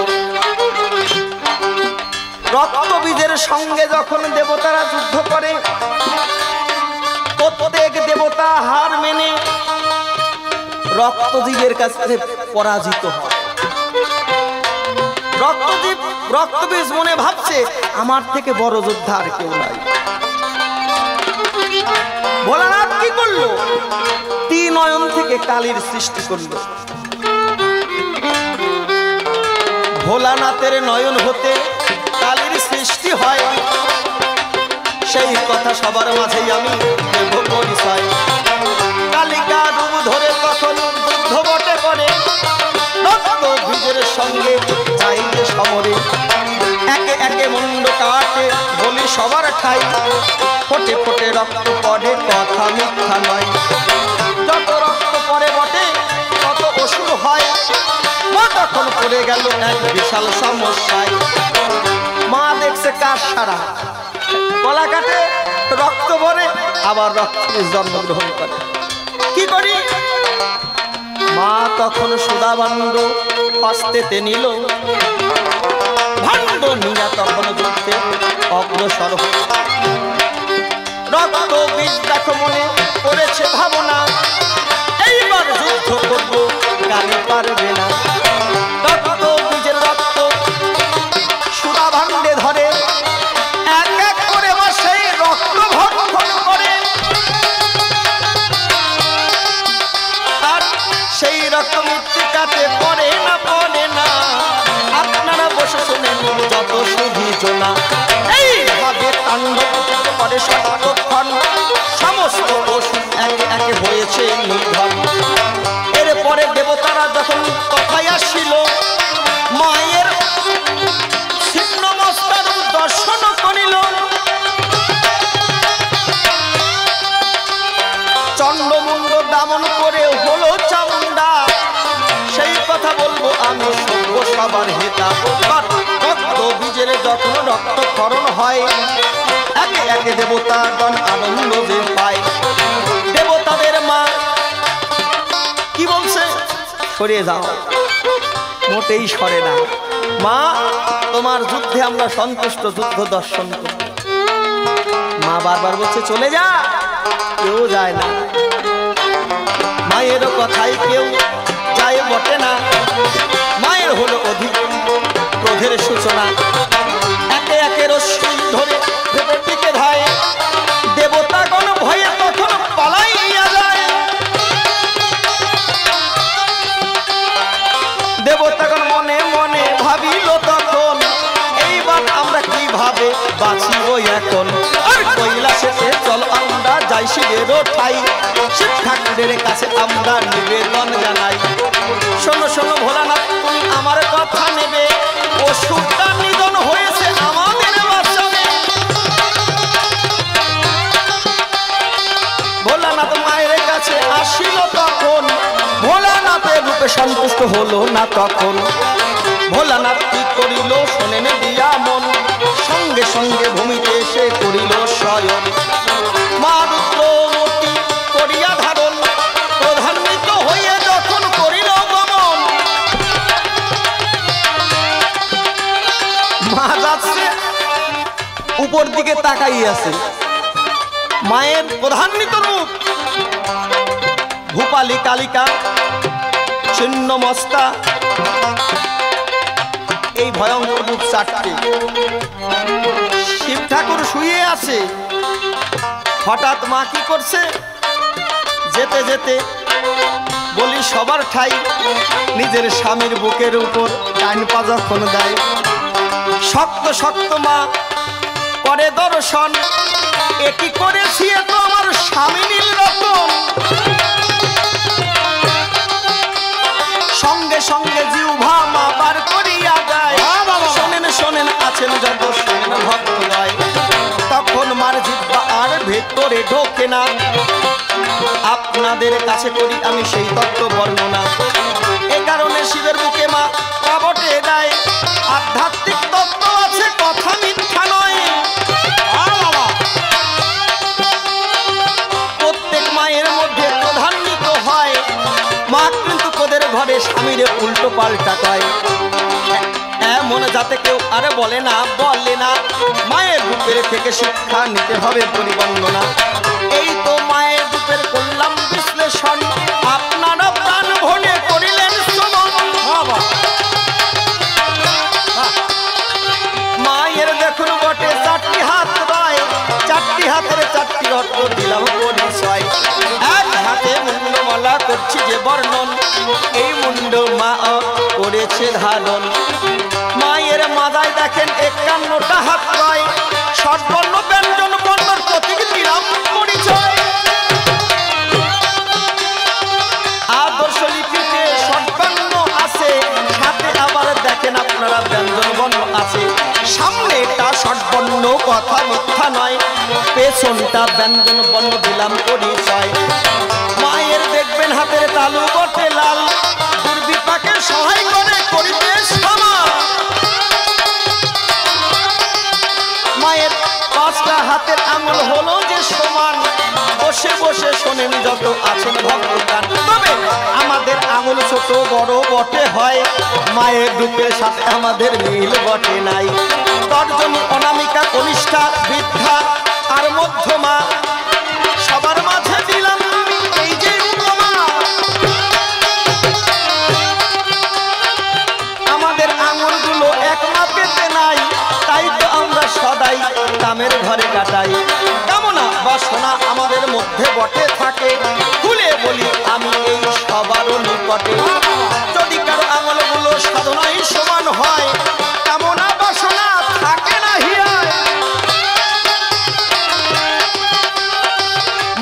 রক্তবীজের সঙ্গে যখন দেবতারা যুদ্ধ করে, প্রত্যেক দেবতা হার মেনে রক্তজীবের কাছে পরাজিত হয়। রক্তবীজ মনে ভাবছে আমার থেকে বড় যোদ্ধা আর কেউ নাই। ভোলানাথ কি করলো? নয়ন থেকে কালীর সৃষ্টি করলো। ভোলানাথের নয়ন হতে কালীর সৃষ্টি হয়, সেই কথা সবার মাঝেই আমি দেব পরিচয়। কালিকা রূপ ধরে তখন যুদ্ধ বটে করে, রক্তবীজের সঙ্গে চাইলে সমরে। একে একে মুন্ড কাটে বলি সবার ঠাই, ফোটে ফোটে রক্ত পড়ে কথা মিথ্যা নয়। যত রক্ত পরে বটে তত অসুর হয়, মা তখন পড়ে গেল এক বিশাল সমস্যায়। মা দেখছে কার সারা, গলা কাটে, রক্ত ভরে, আবার রক্ত জন্মগ্রহণ করে। কি করি? মা তখন সুদাভাণ্ড হস্তেতে নিল, ভাণ্ড নিয়া তখন যুদ্ধে অগ্রসর হল। রক্ত বীজ দেখো মনে করেছে ভাবনা, এইবার যুদ্ধ করব কালী পারবে না। রক্ত বীজের রক্ত সুদাভাণ্ডে ধরে, এক এক করে বসে রক্ত ভক্ষণ করে। আর সেই রক্ত মৃত্তিকাতে পড়ে না, পড়ে না। আপনারা বসে শোনেন যত সুবিজনা, এইভাবে তাণ্ডব করে সর্বক্ষণ সমস্ত পশু একে একে হয়েছে নিধন। এরপরে দেবতারা যখন কথায় আসছিল, মায়ের দামন করে হলো চামুন্ডা, সেই কথা বলবো আমি সভ্য সবার হেতা। রক্ত বীজের যখন রক্তক্ষরণ হয়, একে একে দেবতাগণ আনন্দ যে পায়। দেবতাদের মা কি বলছে? সরিয়ে যাও, মোটেই সরে না। মা তোমার যুদ্ধে আমরা সন্তুষ্ট, যুদ্ধ দর্শন করি। মা বারবার বলছে চলে যা, কেউ যায় না। মায়ের কথাই কেউ যায় বটে না। মায়ের হলো অধিক ক্রোধের সূচনা। একে একে রশ্মি ধরে দেবতীকে ধায়, দেবতাগণ ভয়ে তখন পালাইয়া যায়। দেবতাগণ মনে মনে ভাবিল তখন, এইবার আমরা কিভাবে বাঁচিব এখন। আর কৈলাসেতে চল আমরা যাই শিবেরও ঠাই, শিব ঠাকুরের কাছে আমরা নিবেদন জানাই। শোনো শোনো ভোলানাথ, তুমি আমার কথা নেবে, অসুরটা নিধন হয়েছে আমাদের বাঁচাবে। ভোলানাথ মায়ের কাছে আসিল তখন, ভোলানাথের রূপে সন্তুষ্ট হলো না তখন। ভোলানাথ কি করিল শোনেন দিয়া মন, সঙ্গে সঙ্গে ভূমিতে এসে করিল শয়ন। মা রুদ্রমূর্তি করিয়া ধারণ, প্রধান্বিত হইয়া যখন করিল গমন। মা যাচ্ছে উপর দিকে তাকাই আছে, মায়ের প্রধান্বিত রূপ ভূপালী কালিকা ছিন্ন মস্তা, এই ভয়ঙ্কর রূপ চারটি। শিব ঠাকুর শুয়ে আছে, হঠাৎ মা কি করছে? যেতে যেতে বলি সবার ঠাই, নিজের স্বামীর বুকের উপর ডাইন পা যখন দেয়, শক্ত শক্ত মা করে দর্শন। এটি করেছি তো আমার স্বামী নীলরতন। সঙ্গে সঙ্গে জিহ্বা মা বার করিয়া যায়, শোনেন শোনেন আছেন যত শোনেন ভক্তরায়। তখন মার জিহ্বা আর ভেতরে ঢোকে না, আপনাদের কাছে করি আমি সেই তত্ত্ব বর্ণনা। এ কারণে শিবের বুকে মা কাবটে দেয়, আধ্যাত্মিক তত্ত্ব আছে, কথা মিথ্যা নয়। প্রত্যেক মায়ের মধ্যে প্রধান্বিত হয়, মা কিন্তু তোদের ঘরে স্বামীরে উল্টো পাল্টা কয়। এমন যাতে কেউ আরে বলে না মায়ের রূপের থেকে শিক্ষা নিতে হবে পরিবর্ণনা। এই তো মায়ের রূপের করলাম বিশ্লেষণ, আপনারা প্রাণ ভরে করিলেন শ্রবণ। মায়ের দেখুন বটে চারটি হাত রয়, চারটি হাতের চারটি অর্থ দিলাম পরিচয়। এক হাতে মুন্ডমালা করছি যে বর্ণন, এই মুন্ড মা করেছে ধারণ। মায়ের মাথায় দেখেন 51টা হাত রয়, ষটবর্ণ ব্যঞ্জন বর্ণর প্রতীক দিলাম পরিচয়। আদর্শ লিপিতে ষটবর্ণ আছে, সাথে আবার দেখেন আপনারা ব্যঞ্জন বর্ণ আছে। সামনেটা ষটবর্ণ কথা মিথ্যা নয়, পেছনটা ব্যঞ্জন বর্ণ দিলাম পরিচয়। মায়ের দেখবেন হাতের তালু বটে লাল, দুর্বিপাকে সহায় করে করিতে ক্ষমা। মায়ের 5টা হাতের আঙুল হলো যে সমান, বসে বসে শোনেন যত আছেন ভক্তগান। তবে আমাদের আঙুল ছোট বড় বটে হয়, মায়ের রূপের সাথে আমাদের মিল বটে নাই। তর্জনী অনামিকা কনিষ্ঠা বৃদ্ধা আর মধ্যমা, সবার মাঝে দিলাম এই যে উপমা। আমাদের আঙুলগুলো এক মাপেতে নাই, তাই তো আমরা সদাই কামের ঘরে কাটাই। কামনা বাসনা আমাদের মধ্যে বটে থাকে, খুলে বলি আমি এই সবারও নিকটে। যদি কারো আঙুলগুলো সাধনাই সমান হয়, কামনা বাসনা থাকে না হিয়ায়।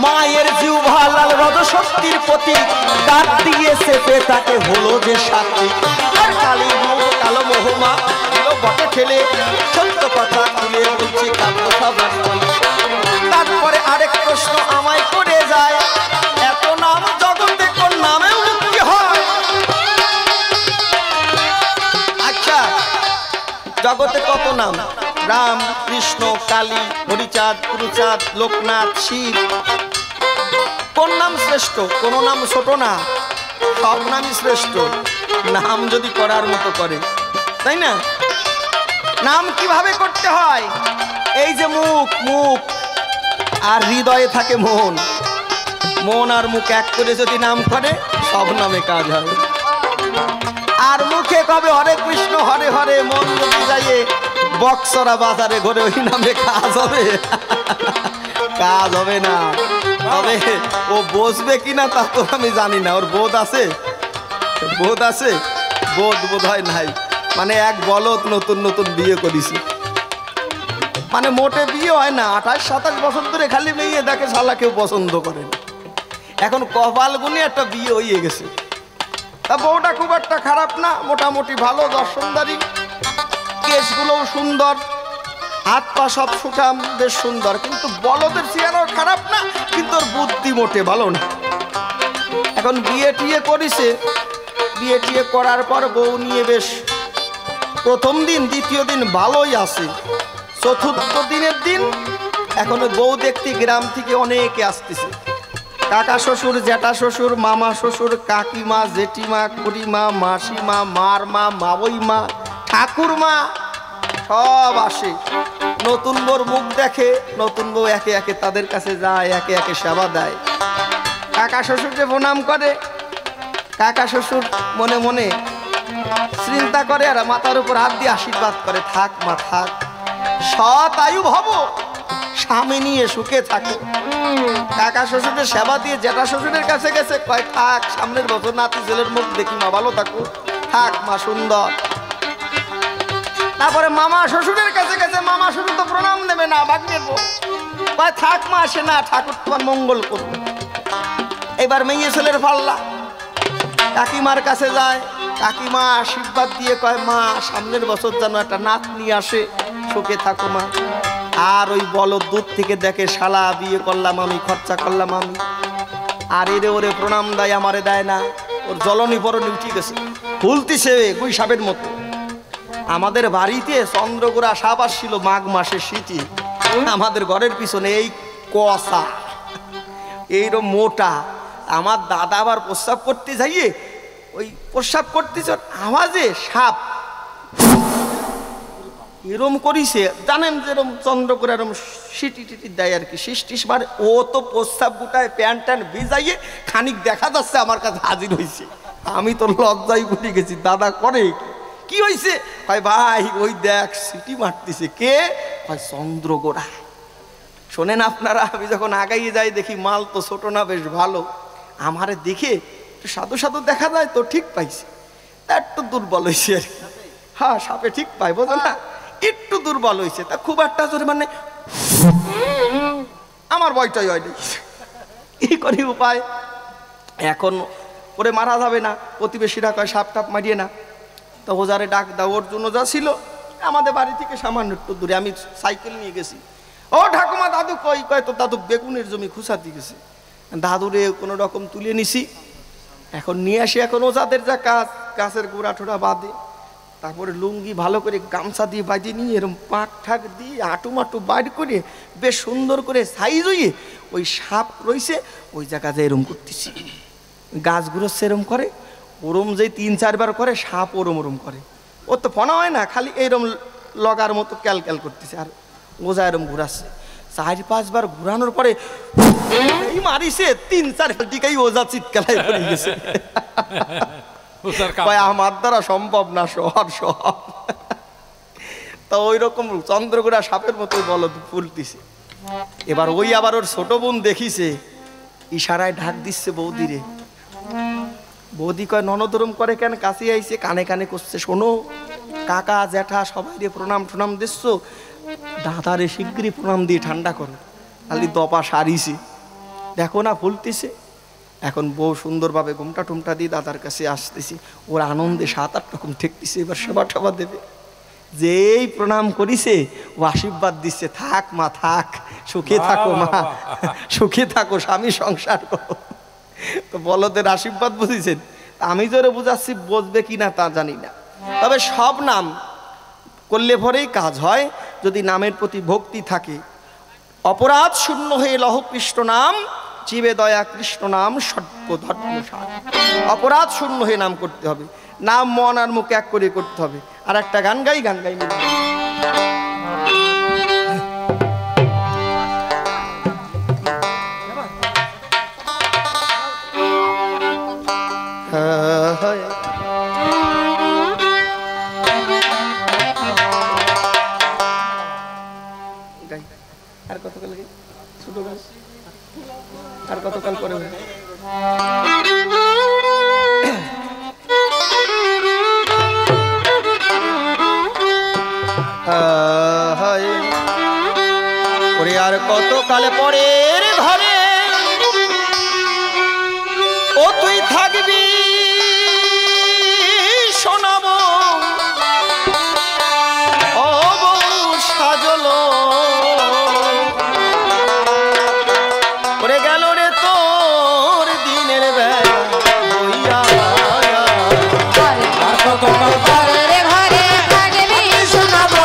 মায়ের জিহ্বা লাল রজশক্তির প্রতীক, দাঁত দিয়ে চেপে তাকে হলো যে শান্তি। আর কালী মুখ কালো মোহমা দিল বটে ঠেলে, সত্য কথা খুলে বলছি কাব্য সবার বলে। তারপরে আরেক প্রশ্ন আমায় করে যায়, এত নাম রাম, কৃষ্ণ, কালী, হরিচাঁদ, গুরুচাঁদ, লোকনাথ, শিব, কোন নাম শ্রেষ্ঠ? কোন নাম ছোট না, সব নামই শ্রেষ্ঠ, নাম যদি করার মতো করে, তাই না? নাম কিভাবে করতে হয়? এই যে মুখ, মুখ আর হৃদয়ে থাকে মন, মন আর মুখ এক করে যদি নাম করে সব নামে কাজ হয়। আর মুখে কবে হরে কৃষ্ণ হরে হরে, মন যদি যাইয়ে বক্সরা বাজারে ঘরে, ওই নামে কাজ হবে? কাজ হবে না। তবে ও বসবে কিনা তা তো আমি জানি না। ওর বোধ আছে? বোধ আছে? বোধ বোধ হয় নাই। মানে এক বলদ নতুন নতুন বিয়ে করেছি, মানে মোটে বিয়ে হয় না, 28-27 বছর ধরে খালি মেয়ে দেখে, শালা কেউ পছন্দ করে না। এখন কপাল গুনে একটা বিয়ে হয়ে গেছে। তা বউটা খুব একটা খারাপ না, মোটামুটি ভালো, দর্শনদারি, কেশগুলোও সুন্দর, হাত পা সব সুঠাম, বেশ সুন্দর। কিন্তু বলদের চেহারাও খারাপ না, কিন্তু ওর বুদ্ধি মোটে ভালো না। এখন বিয়ে টিয়ে করেছে, বিয়ে টিয়ে করার পর বউ নিয়ে বেশ প্রথম দিন দ্বিতীয় দিন ভালোই আছে, চতুর্থ দিনের দিন এখন বউ দেখতে গ্রাম থেকে অনেকে আসতেছে। কাকা শ্বশুর, জ্যাঠা শ্বশুর, মামা শ্বশুর, কাকিমা, জেঠিমা, খুড়িমা, মাসিমা, মার মা, মাবই মা, ঠাকুরমা সব আসে। নতুন বউর মুখ দেখে, নতুন বউ একে একে তাদের কাছে যায়, একে একে সেবা দেয়। কাকা শ্বশুরকে প্রণাম করে। কাকা শ্বশুর মনে মনে চিন্তা করে আর মাথার উপর হাত দিয়ে আশীর্বাদ করে, থাক মা থাক, সৎ আয়ু ভব, স্বামী নিয়ে সুখে থাকো। কাকা শ্বশুরের সেবা দিয়ে জ্যাঠা শ্বশুরের কাছে গেছে, কয় থাক, সামনের বছর নাতি ছেলের মুখ দেখি মা, ভালো থাকো, থাক মা সুন্দর। তারপরে মামা শ্বশুরের কাছে গেছে, মামা শ্বশুর তো প্রণাম নেবে না, ভাগ্নের বউ, কয় থাক মা, আসে না, ঠাকুর তোমার মঙ্গল করবে। এবার মেয়ে ছেলের পাল্লা, কাকিমার কাছে যায়, কাকিমা আশীর্বাদ দিয়ে কয় মা, সামনের বছর যেন একটা নাতনি আসে, সুখে থাকো মা। আর ওই বলদ দূর থেকে দেখে, শালা বিয়ে করলাম আমি, খরচা করলাম আমি, আর এরে ওরে প্রণাম দেয়, আমারে দেয় না। ওর জ্বলনি পরনি উঠে গেছে, ফুলতিছে গুই সাপের মতো। আমাদের বাড়িতে চন্দ্রগোড়া সাপ আসছিল মাঘ মাসের শীতে, আমাদের ঘরের পিছনে এই কষা, এইরকম মোটা। আমার দাদা আবার প্রস্রাব করতে যাইয়ে, ওই প্রস্রাব করতেছে আওয়াজে সাপ এরম করিছে, জানেন যেরম চন্দ্রকোড়া এরম সিটি টিটি দেয় আর কি, শিস মারে। ও তো প্রস্রাব গুটায় প্যান্ট ট্যান্ট ভিজাইয়ে খানিক দেখা যাচ্ছে আমার কাছে হাজির হয়েছে। আমি তো লজ্জায় গুটি গেছি, দাদা করে কি হয়েছে? ভাই ভাই ওই দেখ সিটি মারতেছে। কে? ভাই চন্দ্রকোড়া। শোনেন আপনারা, আমি যখন আগাইয়ে যাই দেখি মাল তো ছোট না, বেশ ভালো। আমারে দেখে সাধু সাধু দেখা যায় তো, ঠিক পাইছে, তা একটু দুর্বল হয়েছে আর কি। হ্যাঁ সাপে ঠিক পাই, বোঝো না, একটু দুর্বল হয়েছে, তা খুব একটা জোরে মানে আমার ভয়টাই হয়নি। কি করি উপায়? এখন ওরে মারা যাবে না, প্রতিবেশীরা কয় সাপ টাপ মারিয়ে না। তো ওজারে ডাক দাও, ওর জন্য যা ছিল আমাদের বাড়ি থেকে সামান্য একটু দূরে, আমি সাইকেল নিয়ে গেছি। ও ঠাকুমা দাদু কই? কয় তো দাদু বেগুনের জমি খুঁচাতে গেছে। দাদুরে কোনো রকম তুলে নিছি, এখন নিয়ে আসি। এখন ওজাদের যা কাজ, গাছের গোড়া টোড়া বাঁধে, তারপরে লুঙ্গি ভালো করে গামছা দিয়ে বাঁধিয়ে নিয়ে এরকম পাক ঠাক দিয়ে আটু মাটু বাইর করে বেশ সুন্দর করে সাইজ হইয়ে ওই সাপ রয়েছে ওই জায়গাতে এরম করতেছি। গাছগুলো সেরম করে, ওরম যে 3-4 বার করে, সাপ ওরম ওরম করে। ও তো ফনা হয় না, খালি এইরম লগার মতো ক্যাল ক্যাল করতেছে, আর ওজা এরম ঘুরাচ্ছে। 4-5 বার ঘুরানোর পরে এই মারিছে, 3-4 দিকেই ওজা চিৎকারায় পড়ে গেছে। আমার দ্বারা সম্ভব না, সব সব। তা ওই রকম চন্দ্রগোড়া সাপের মতো বলদ ফুলতিছে। এবার ওই আবার ওর ছোট বোন দেখিছে, ইশারায় ঢাক দিচ্ছে বৌদিরে। বৌদি কয় ননদরম করে কেন? কাছে আইছে, কানে কানে করছে, শোনো কাকা জ্যাঠা সবাই রে প্রণাম টনাম দিচ্ছ, দাদারে শিগগিরই প্রণাম দিয়ে ঠান্ডা করো। খালি দপা সারিছে, দেখো না ফুলতিছে। এখন বউ সুন্দরভাবে ঘুমটা টুমটা দিয়ে দাদার কাছে আসতেছি, ওর আনন্দে 7-8 রকম ঠেকতেছে। এবার সেবা ঠেবা দেবে, যেই প্রণাম করিছে ও আশীর্বাদ দিচ্ছে, থাক মা থাক, সুখে থাকো মা, সুখে থাকো, স্বামী সংসার করো। তো বলদের আশীর্বাদ বুঝেছেন। আমি জোরে বুঝাচ্ছি, বুঝবে কিনা তা জানি না, তবে সব নাম করলে পরেই কাজ হয়। যদি নামের প্রতি ভক্তি থাকে, অপরাধ শূন্য হয়ে লহ কৃষ্ণ নাম, জীবে দয়া কৃষ্ণ নাম সর্বধর্মসার। অপরাধ শূন্য হয়ে নাম করতে হবে, নাম মন আর মুখ এক করে করতে হবে। আর একটা গান গাই আর কতকাল গাই, ছোট গান আর কতকাল করে ওরে আর কতকালে পরের ঘরে ও তুই থাকবি শোনাবো ও সাজলো ওরে গেল রে তোর দিনের বেলা হইয়া আর কতকাল পরের ঘরে থাকবি শোনাবো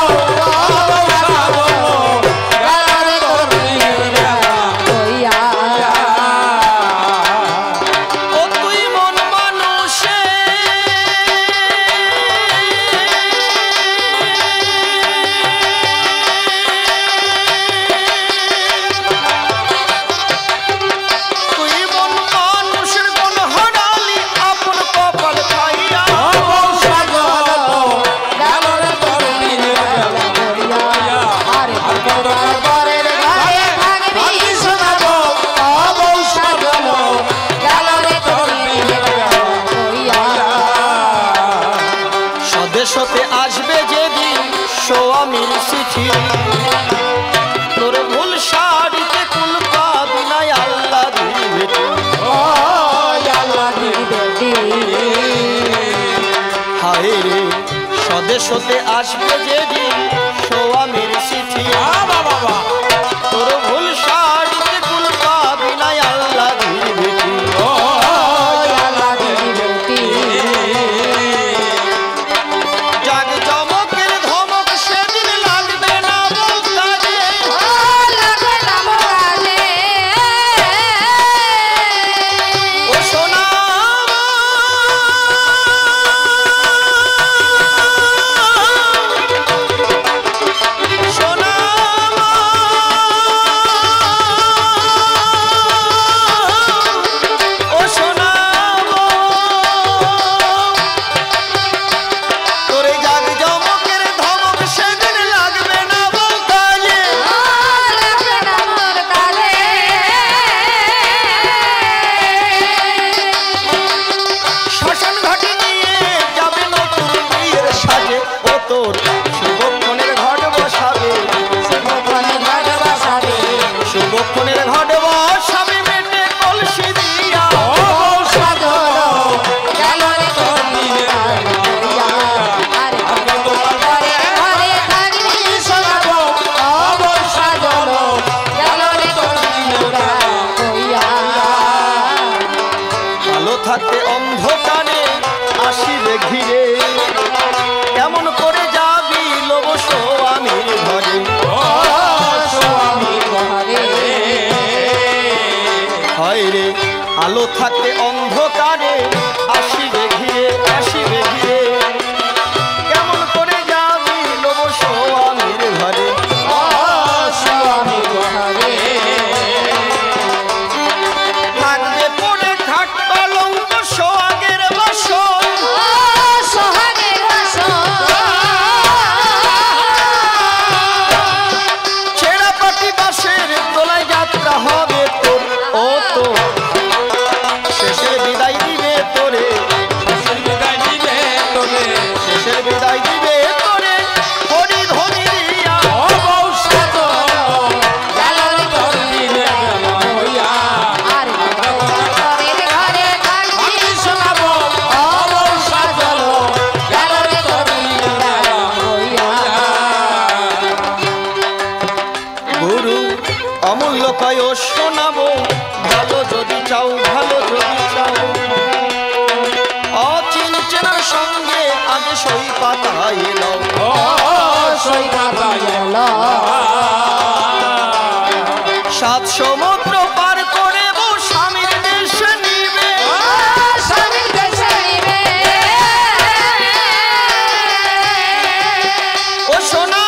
দেশতে আসবে যেদিন স্বামীর চিঠি, তোর ভুল শাড়িতে কুল পাবি না আল্লাহ দিবে, হায় রে স্বদেশতে আসবে যেদিন স্বামীর চিঠি, তোর ভুল শাড়িতে কুল পাবি না আল্লাহ দিবে। থাকতে অন্ধকারে আসিবে ঘিরে, কেমন করে যাবি লোভ স্বামীর ঘরে, হয় রে আলো থাকতে অন্ধকারে আসিবে ঘিরে, আসিবে ঘিরে, কেমন করে যাবি লোভ স্বামীর ঘরে, থাকবে পড়ে খাট পালঙ্ক সোহাগের বাসন, ছেঁড়া পাটি বাসের দোলায় যাত্রা হবে তোর, ও তো শেষের বিদায় দিবে তোরে, শেষের বিদায় দিবে তোরে, শেষের বিদায় দিবে তোরে হরি ধ্বনি দিয়া, গুরু অমূল্য কয় শোনাবো, ভালো যদি চাও, ভালো যদি চাও, অচিন চেনার সঙ্গে আগে সই পাতায় নাও, সৈকতে এলো। সাত সমুদ্র পার করে বউ স্বামীর দেশে নিবে, স্বামীর দেশে নিবে। ও সোনা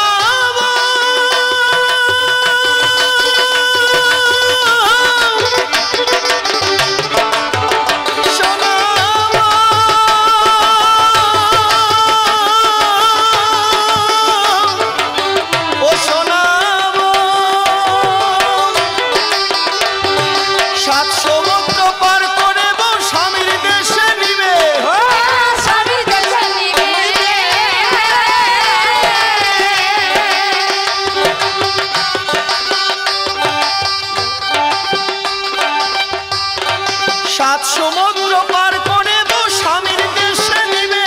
সাত সমুদ্র পার করে বউ স্বামীর দেশে নিবে,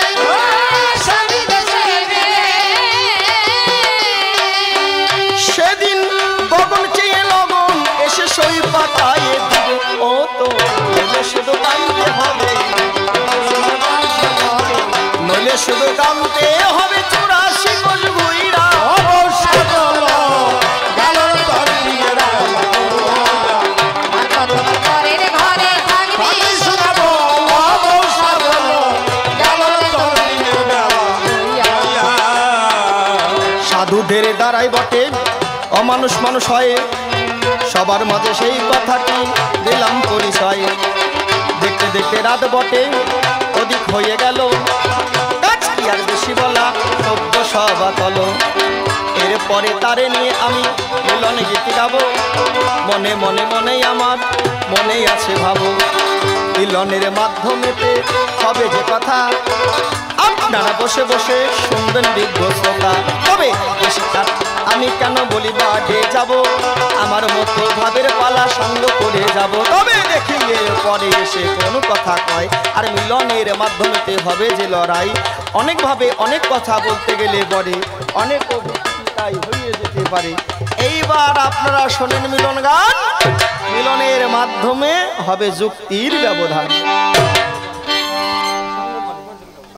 স্বামীর দেশে নিবে। সেদিন গগন চেয়ে লগন এসে সই পাতায় দিবে। ও তো নইলে শুধু কামতে হবে, নইলে শুধু কামতে হবে 84 কোষ ঘুইরা। পরের ঘরে থাকবি সাধুদের দ্বারাই বটে অমানুষ মানুষ হয়, সবার মাঝে সেই কথাটি দিলাম পরিচয়। দেখতে দেখতে রাত বটে অধিক হয়ে গেল, কাজ কি আর বেশি বলা, সভ্য সবা তল। এরপরে তারে নিয়ে আমি মিলন গীত গাবো, মনে মনে মনেই আমার মনেই আছে ভাবো। মিলনের মাধ্যমেতে হবে যে কথা, আপনারা বসে বসে শুনবেন বিজ্ঞ শ্রোতা। তবে আমি কেন বলি বাড়ে যাব, আমার মতো ভাবের পালা সঙ্গ করে যাব। তবে দেখিলে পরে এসে কোনো কথা কয়, আর মিলনের মাধ্যমেতে হবে যে লড়াই। অনেকভাবে অনেক কথা বলতে গেলে পরে অনেক অভিজ্ঞতাই হয়ে যেতে পারে। এইবার আপনারা শোনেন মিলন গান, মিলনের মাধ্যমে হবে যুক্তির ব্যবধান।